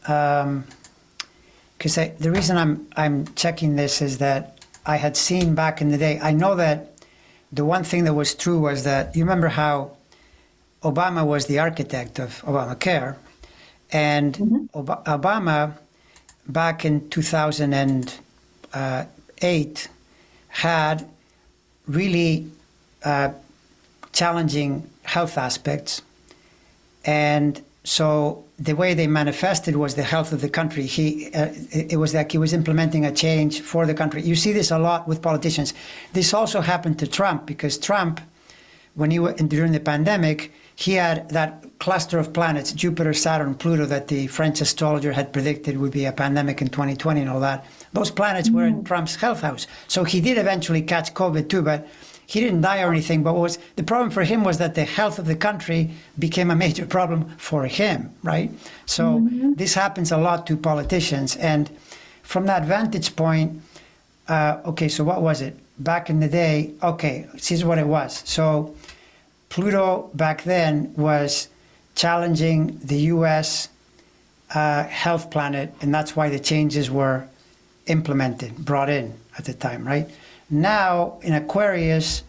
S1: Because the reason I'm checking this is that I had seen back in the day. I know that the one thing that was true was that you remember how Obama was the architect of Obamacare, And
S2: Mhm.
S1: Obama, back in 2008, had really challenging health aspects. And so the way they manifested was the health of the country. It was like he was implementing a change for the country. You see this a lot with politicians. This also happened to Trump, because Trump, when during the pandemic, he had that cluster of planets, Jupiter, Saturn, Pluto, that the French astrologer had predicted would be a pandemic in 2020 and all that. Those planets were in Trump's health house. So he did eventually catch COVID too, but he didn't die or anything. But the problem for him was that the health of the country became a major problem for him, right? So this happens a lot to politicians. And from that vantage point, okay, so what was it? Back in the day, okay, here's what it was. So Pluto back then was challenging the U.S. Health planet, and that's why the changes were implemented, brought in at the time, right? Now in Aquarius,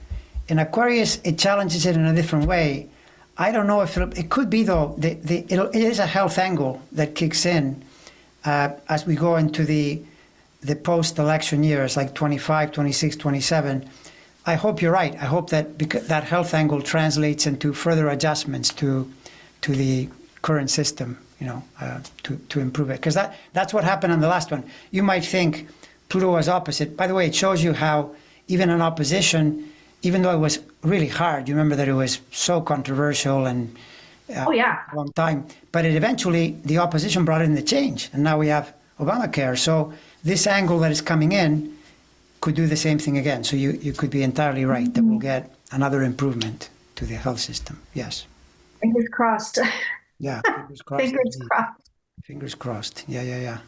S1: it challenges it in a different way. I don't know if it could be, though, it is a health angle that kicks in as we go into the post-election years, like 25, 26, 27. I hope you're right. I hope that because that health angle translates into further adjustments to the current system, to improve it. Because that's what happened on the last one. You might think Pluto was opposite. By the way, it shows you how even in opposition, even though it was really hard, you remember that it was so controversial and
S2: Oh, yeah.
S1: a long time, but eventually the opposition brought in the change, and now we have Obamacare. So this angle that is coming in could do the same thing again. So you could be entirely right that we'll get another improvement to the health system. Yes.
S2: Fingers crossed.
S1: Yeah. Fingers crossed.
S2: Fingers crossed.
S1: Fingers crossed. Yeah.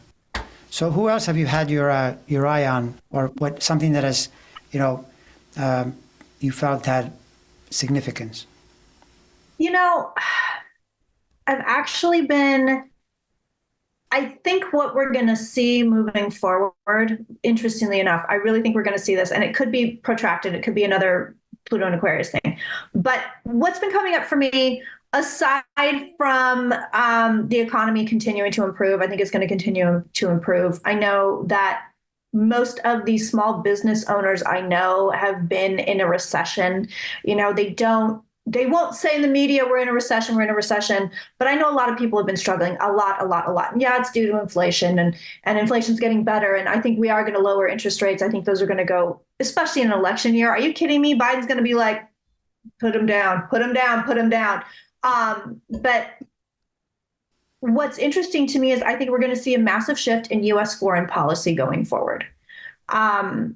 S1: So who else have you had your eye on, or what, something that has, you felt had significance?
S2: I've actually been, I think what we're going to see moving forward, interestingly enough, I really think we're going to see this, and it could be protracted. It could be another Pluto and Aquarius thing. But what's been coming up for me, aside from the economy continuing to improve, I think it's going to continue to improve. I know that most of these small business owners I know have been in a recession. They won't say in the media, we're in a recession, but I know a lot of people have been struggling a lot. And yeah, it's due to inflation, and inflation's getting better. And I think we are going to lower interest rates. I think those are going to go, especially in an election year. Are you kidding me? Biden's going to be like, put them down. But what's interesting to me is I think we're going to see a massive shift in U.S. foreign policy going forward. I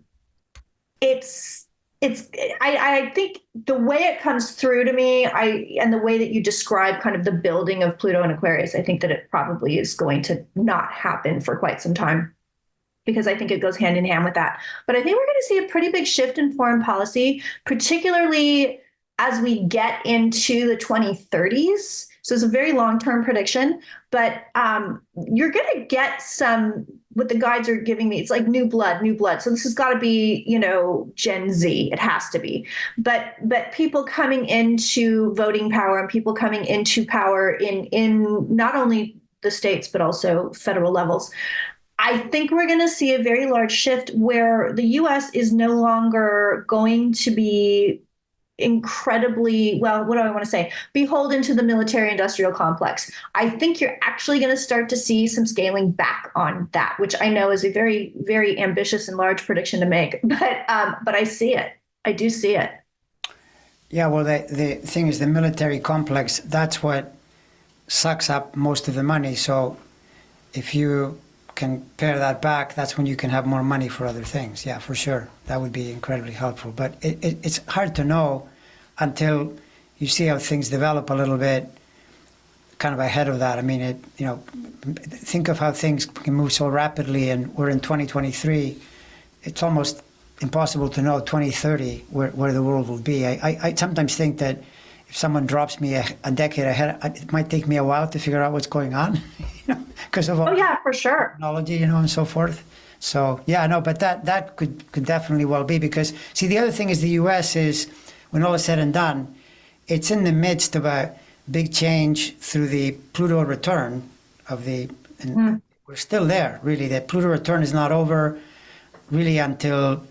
S2: think the way it comes through to me, and the way that you describe kind of the building of Pluto and Aquarius, I think that it probably is going to not happen for quite some time, because I think it goes hand in hand with that. But I think we're going to see a pretty big shift in foreign policy, particularly as we get into the 2030s. So it's a very long-term prediction, but you're going to get some, what the guides are giving me, it's like new blood. So this has got to be, Gen Z. It has to be. But people coming into voting power, and people coming into power in not only the states, but also federal levels. I think we're going to see a very large shift where the U.S. is no longer going to be incredibly, well, what do I want to say? Beholden to the military industrial complex. I think you're actually going to start to see some scaling back on that, which I know is a very, very ambitious and large prediction to make. But I see it. I do see it.
S1: Yeah, well, the thing is, the military complex, that's what sucks up most of the money. So if you can pare that back, that's when you can have more money for other things. Yeah, for sure. That would be incredibly helpful. But it's hard to know until you see how things develop a little bit kind of ahead of that. I mean, think of how things can move so rapidly, and we're in 2023. It's almost impossible to know 2030 where the world will be. I sometimes think that if someone drops me a decade ahead, it might take me a while to figure out what's going on, because of all
S2: for sure,
S1: technology, and so forth. So yeah, no, but that could definitely well be, because see, the other thing is the U.S. is, when all is said and done, it's in the midst of a big change through the Pluto return, of and we're still there, really. The Pluto return is not over really until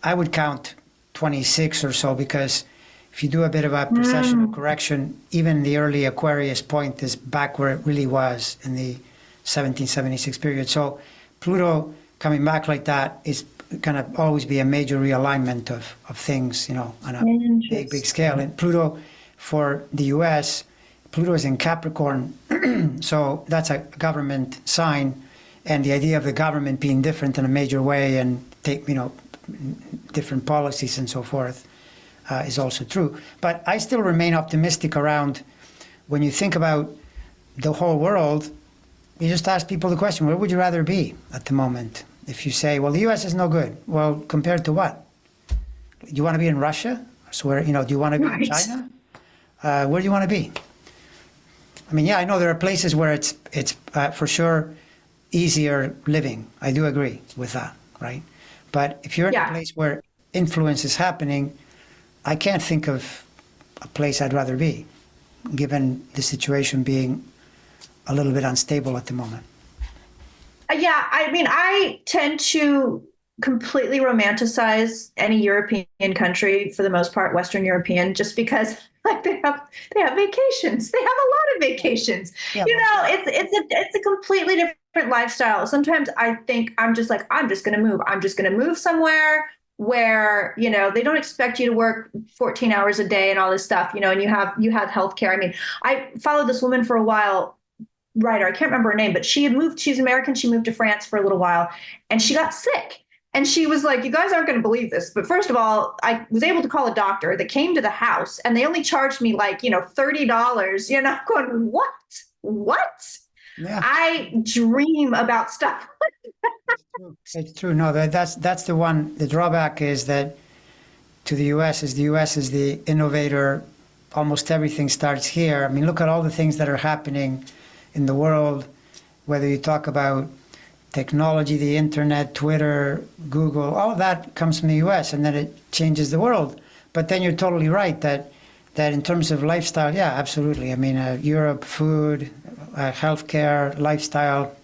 S1: I would count 26 or so, because if you do a bit of a precessional correction, even the early Aquarius point is back where it really was in the 1776 period. So Pluto coming back like that is going to always be a major realignment of things, on a big scale. And Pluto for the U.S., Pluto is in Capricorn, so that's a government sign, and the idea of the government being different in a major way and take, different policies and so forth is also true. But I still remain optimistic around when you think about the whole world. You just ask people the question, where would you rather be at the moment? If you say, well, the U.S. is no good. Well, compared to what? Do you want to be in Russia? So where, do you want to be in China? Where do you want to be? I mean, yeah, I know there are places where it's for sure easier living. I do agree with that, right? But if you're in a place where influence is happening, I can't think of a place I'd rather be, given the situation being a little bit unstable at the moment.
S2: Yeah, I mean, I tend to completely romanticize any European country, for the most part, Western European, just because they have vacations. They have a lot of vacations.
S1: Yeah,
S2: it's a completely different lifestyle. Sometimes I think I'm just going to move. I'm just going to move somewhere where, they don't expect you to work 14 hours a day and all this stuff, and you have healthcare. I mean, I followed this woman for a while, writer. I can't remember her name, but she had moved. She's American. She moved to France for a little while and she got sick. And she was like, you guys aren't going to believe this, but first of all, I was able to call a doctor that came to the house and they only charged me $30. I'm going, what? Yeah. I dream about stuff.
S1: It's true. No, that's the one. The drawback is that the U.S. is the innovator. Almost everything starts here. I mean, look at all the things that are happening in the world, whether you talk about technology, the internet, Twitter, Google, all of that comes from the U.S. and then it changes the world. But then you're totally right that in terms of lifestyle, yeah, absolutely. I mean, Europe, food, healthcare, lifestyle,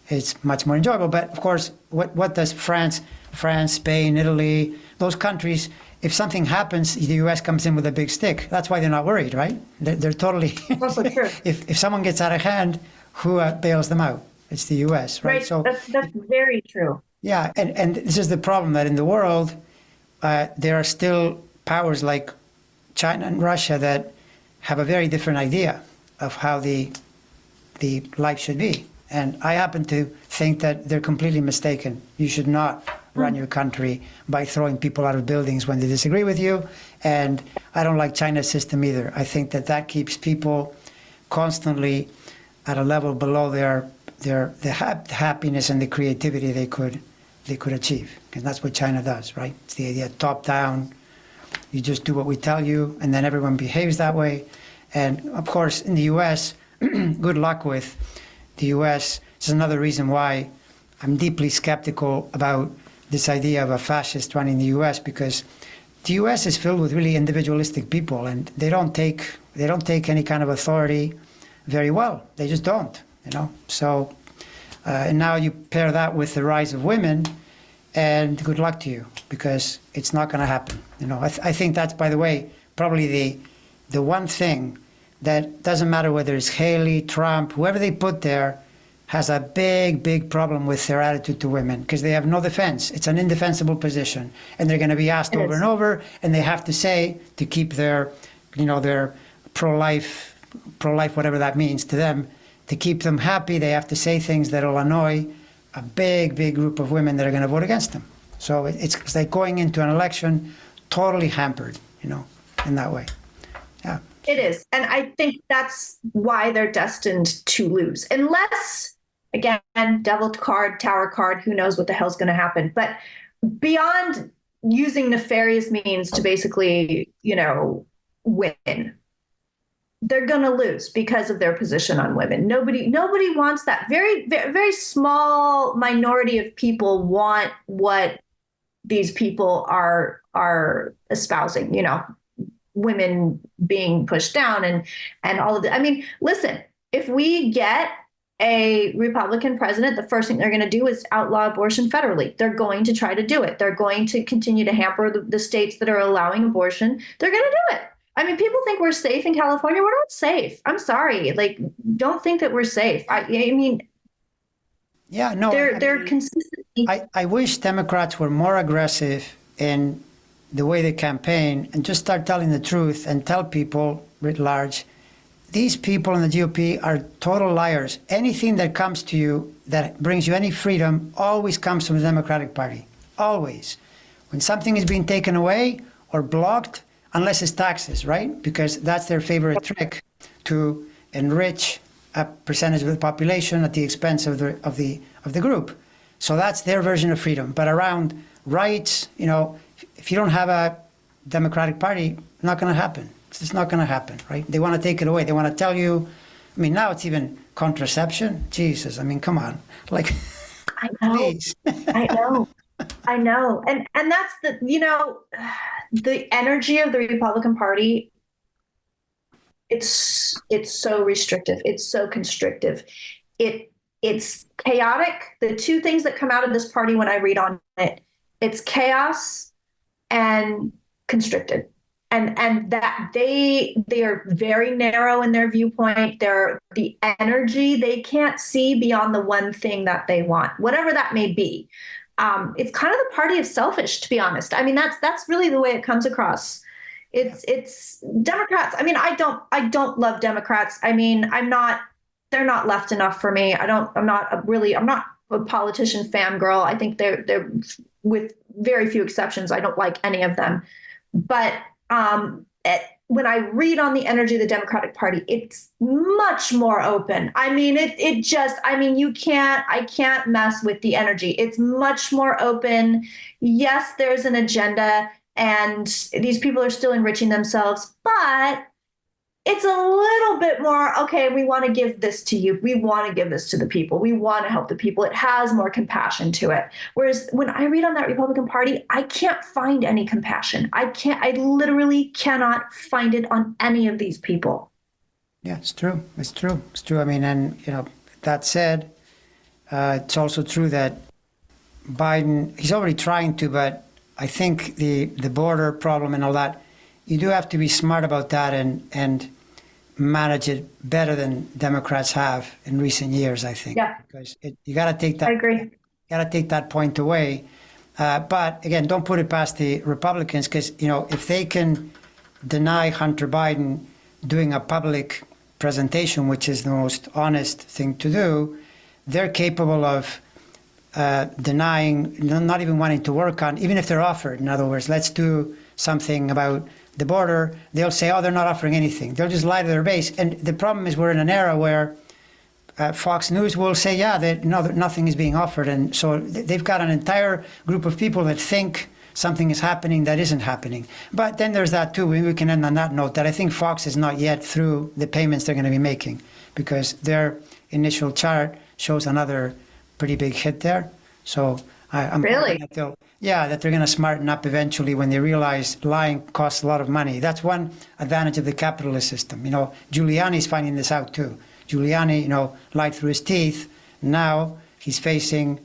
S1: it's much more enjoyable. But of course, what does France, Spain, Italy, those countries, if something happens, the U.S. comes in with a big stick. That's why they're not worried, right? They're totally.
S2: Also true.
S1: If someone gets out of hand, who bails them out? It's the U.S., right?
S2: So that's very true.
S1: Yeah, and this is the problem, that in the world, there are still powers like China and Russia that have a very different idea of how the life should be. And I happen to think that they're completely mistaken. You should not run your country by throwing people out of buildings when they disagree with you. And I don't like China's system either. I think that keeps people constantly at a level below the happiness and the creativity they could achieve. And that's what China does, right? It's the idea top down. You just do what we tell you, and then everyone behaves that way. And of course, in the U.S., good luck with the U.S. It's another reason why I'm deeply skeptical about this idea of a fascist running the U.S., because the U.S. is filled with really individualistic people, and they don't take any kind of authority very well. They just don't, So, and now you pair that with the rise of women, and good luck to you, because it's not going to happen. I think that's, by the way, probably the one thing that doesn't matter whether it's Haley, Trump, whoever they put there, has a big problem with their attitude to women, because they have no defense. It's an indefensible position, and they're going to be asked over and over, and they have to say, to keep their pro-life, whatever that means to them, to keep them happy, they have to say things that will annoy a big group of women that are going to vote against them. So it's like going into an election totally hampered, in that way. Yeah.
S2: It is. And I think that's why they're destined to lose. Unless, again, devil card, tower card, who knows what the hell's going to happen. But beyond using nefarious means to basically, win, they're going to lose because of their position on women. Nobody wants that. Very, very, very small minority of people want what these people are espousing, women being pushed down and all of that. I mean, listen, if we get a Republican president, the first thing they're going to do is outlaw abortion federally. They're going to try to do it. They're going to continue to hamper the states that are allowing abortion. They're going to do it. I mean, people think we're safe in California. We're not safe. I'm sorry. Like, don't think that we're safe. I mean,
S1: Yeah, no,
S2: they're consistently.
S1: I wish Democrats were more aggressive in the way they campaign and just start telling the truth and tell people writ large, these people in the GOP are total liars. Anything that comes to you that brings you any freedom always comes from the Democratic Party. Always. When something is being taken away or blocked, unless it's taxes, right? Because that's their favorite trick to enrich a percentage of the population at the expense of the group. So that's their version of freedom. But around rights, you know, if you don't have a Democratic Party, not going to happen. It's just not going to happen, right? They want to take it away. They want to tell you. I mean, now it's even contraception. Jesus, I mean, come on, like,
S2: I know.
S1: please.
S2: I know. And that's the energy of the Republican Party. It's so restrictive. It's so constrictive. It's chaotic. The two things that come out of this party when I read on it, it's chaos and constricted. And that they are very narrow in their viewpoint. They're the energy, they can't see beyond the one thing that they want, whatever that may be. It's kind of the party of selfish, to be honest. I mean, that's really the way it comes across. It's Democrats. I mean, I don't love Democrats. I mean, they're not left enough for me. I'm not a politician fangirl. I think they're with very few exceptions, I don't like any of them. But when I read on the energy of the Democratic Party, it's much more open. I mean, I can't mess with the energy. It's much more open. Yes, there's an agenda and these people are still enriching themselves, but it's a little bit more, okay, we want to give this to you. We want to give this to the people. We want to help the people. It has more compassion to it. Whereas when I read on that Republican Party, I can't find any compassion. I literally cannot find it on any of these people.
S1: Yeah, it's true. It's true. It's true. I mean, and, you know, that said, it's also true that Biden, he's already trying to, but I think the border problem and all that, you do have to be smart about that and manage it better than Democrats have in recent years, I think.
S2: Yeah.
S1: Because you got to take that.
S2: I agree.
S1: Got to take that point away. But again, don't put it past the Republicans because, you know, if they can deny Hunter Biden doing a public presentation, which is the most honest thing to do, they're capable of denying, not even wanting to work on, even if they're offered. In other words, let's do something about the border. They'll say, oh, they're not offering anything. They'll just lie to their base. And the problem is we're in an era where Fox News will say, yeah, nothing is being offered. And so they've got an entire group of people that think something is happening that isn't happening. But then there's that too. We can end on that note that I think Fox is not yet through the payments they're going to be making because their initial chart shows another pretty big hit there. So I'm
S2: really?
S1: that they're going to smarten up eventually when they realize lying costs a lot of money. That's one advantage of the capitalist system. You know, Giuliani's finding this out too. Giuliani, you know, lied through his teeth. Now he's facing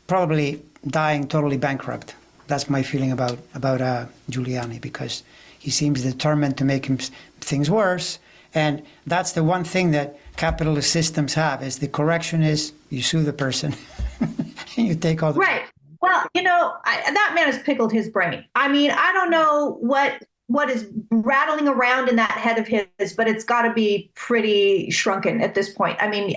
S1: probably dying totally bankrupt. That's my feeling about Giuliani because he seems determined to make things worse. And that's the one thing that capitalist systems have is the correction is you sue the person and you take all the
S2: right. Well, you know, that man has pickled his brain. I mean, I don't know what is rattling around in that head of his, but it's got to be pretty shrunken at this point. I mean,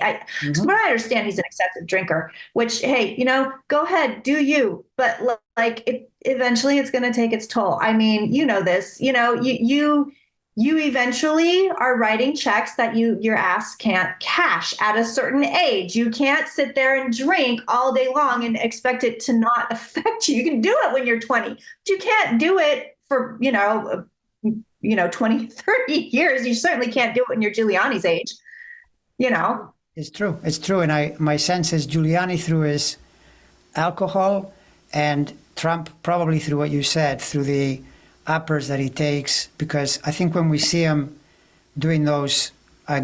S2: from what I understand, he's an excessive drinker, which, hey, you know, go ahead, do you. But like, eventually it's going to take its toll. I mean, you know this, you know, you eventually are writing checks that your ass can't cash at a certain age. You can't sit there and drink all day long and expect it to not affect you. You can do it when you're 20, but you can't do it for, 20, 30 years. You certainly can't do it when you're Giuliani's age, you know.
S1: It's true. It's true. And my sense is Giuliani through his alcohol and Trump probably through what you said, through the uppers that he takes, because I think when we see him doing those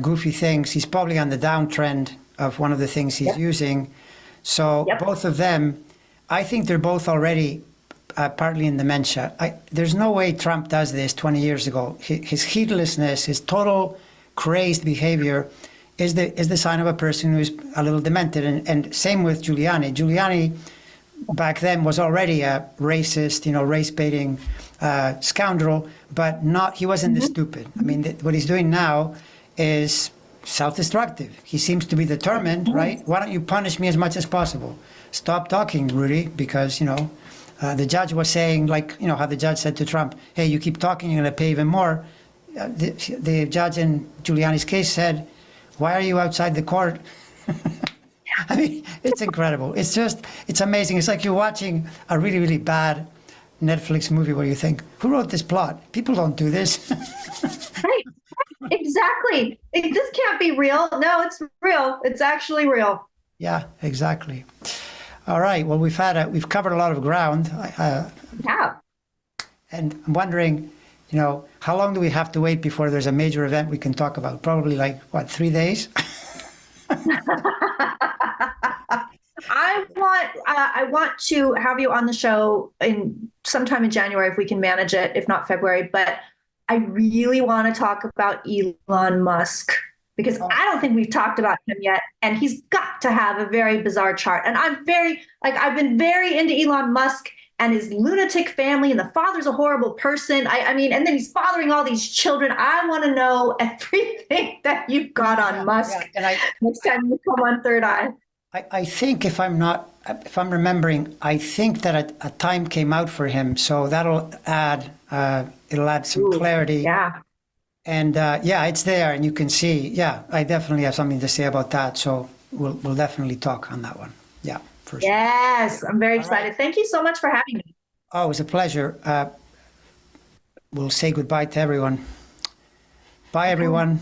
S1: goofy things, he's probably on the downtrend of one of the things he's
S2: Yep.
S1: using. So
S2: Yep.
S1: both of them, I think they're both already partly in dementia. There's no way Trump does this 20 years ago. His heedlessness, his total crazed behavior is the sign of a person who's a little demented. And same with Giuliani. Giuliani back then was already a racist, race baiting scoundrel, but he wasn't this stupid. I mean, what he's doing now is self-destructive. He seems to be determined, right? Why don't you punish me as much as possible? Stop talking, Rudy, because, the judge was saying, like, how the judge said to Trump, hey, you keep talking, you're going to pay even more. The judge in Giuliani's case said, why are you outside the court? I mean, it's incredible. It's amazing. It's like you're watching a really, really bad Netflix movie where you think, who wrote this plot? People don't do this.
S2: Right. Exactly. This can't be real. No, it's real. It's actually real.
S1: Yeah, exactly. All right. Well, we've covered a lot of ground.
S2: Yeah.
S1: And I'm wondering, how long do we have to wait before there's a major event we can talk about? Probably 3 days?
S2: I want to have you on the show sometime in January if we can manage it, if not February. But I really want to talk about Elon Musk because I don't think we've talked about him yet, and he's got to have a very bizarre chart. And I've been very into Elon Musk and his lunatic family, and the father's a horrible person. I mean, and then he's fathering all these children. I want to know everything that you've got on Musk. Yeah. And next time you come on Third Eye.
S1: I think if I'm remembering, I think that a time came out for him, so that'll add some clarity.
S2: Yeah.
S1: And it's there, and you can see. Yeah, I definitely have something to say about that. So we'll definitely talk on that one. Yeah, for sure.
S2: Yes, I'm very excited. Right. Thank you so much for having me.
S1: Oh, it was a pleasure. We'll say goodbye to everyone. Bye, everyone.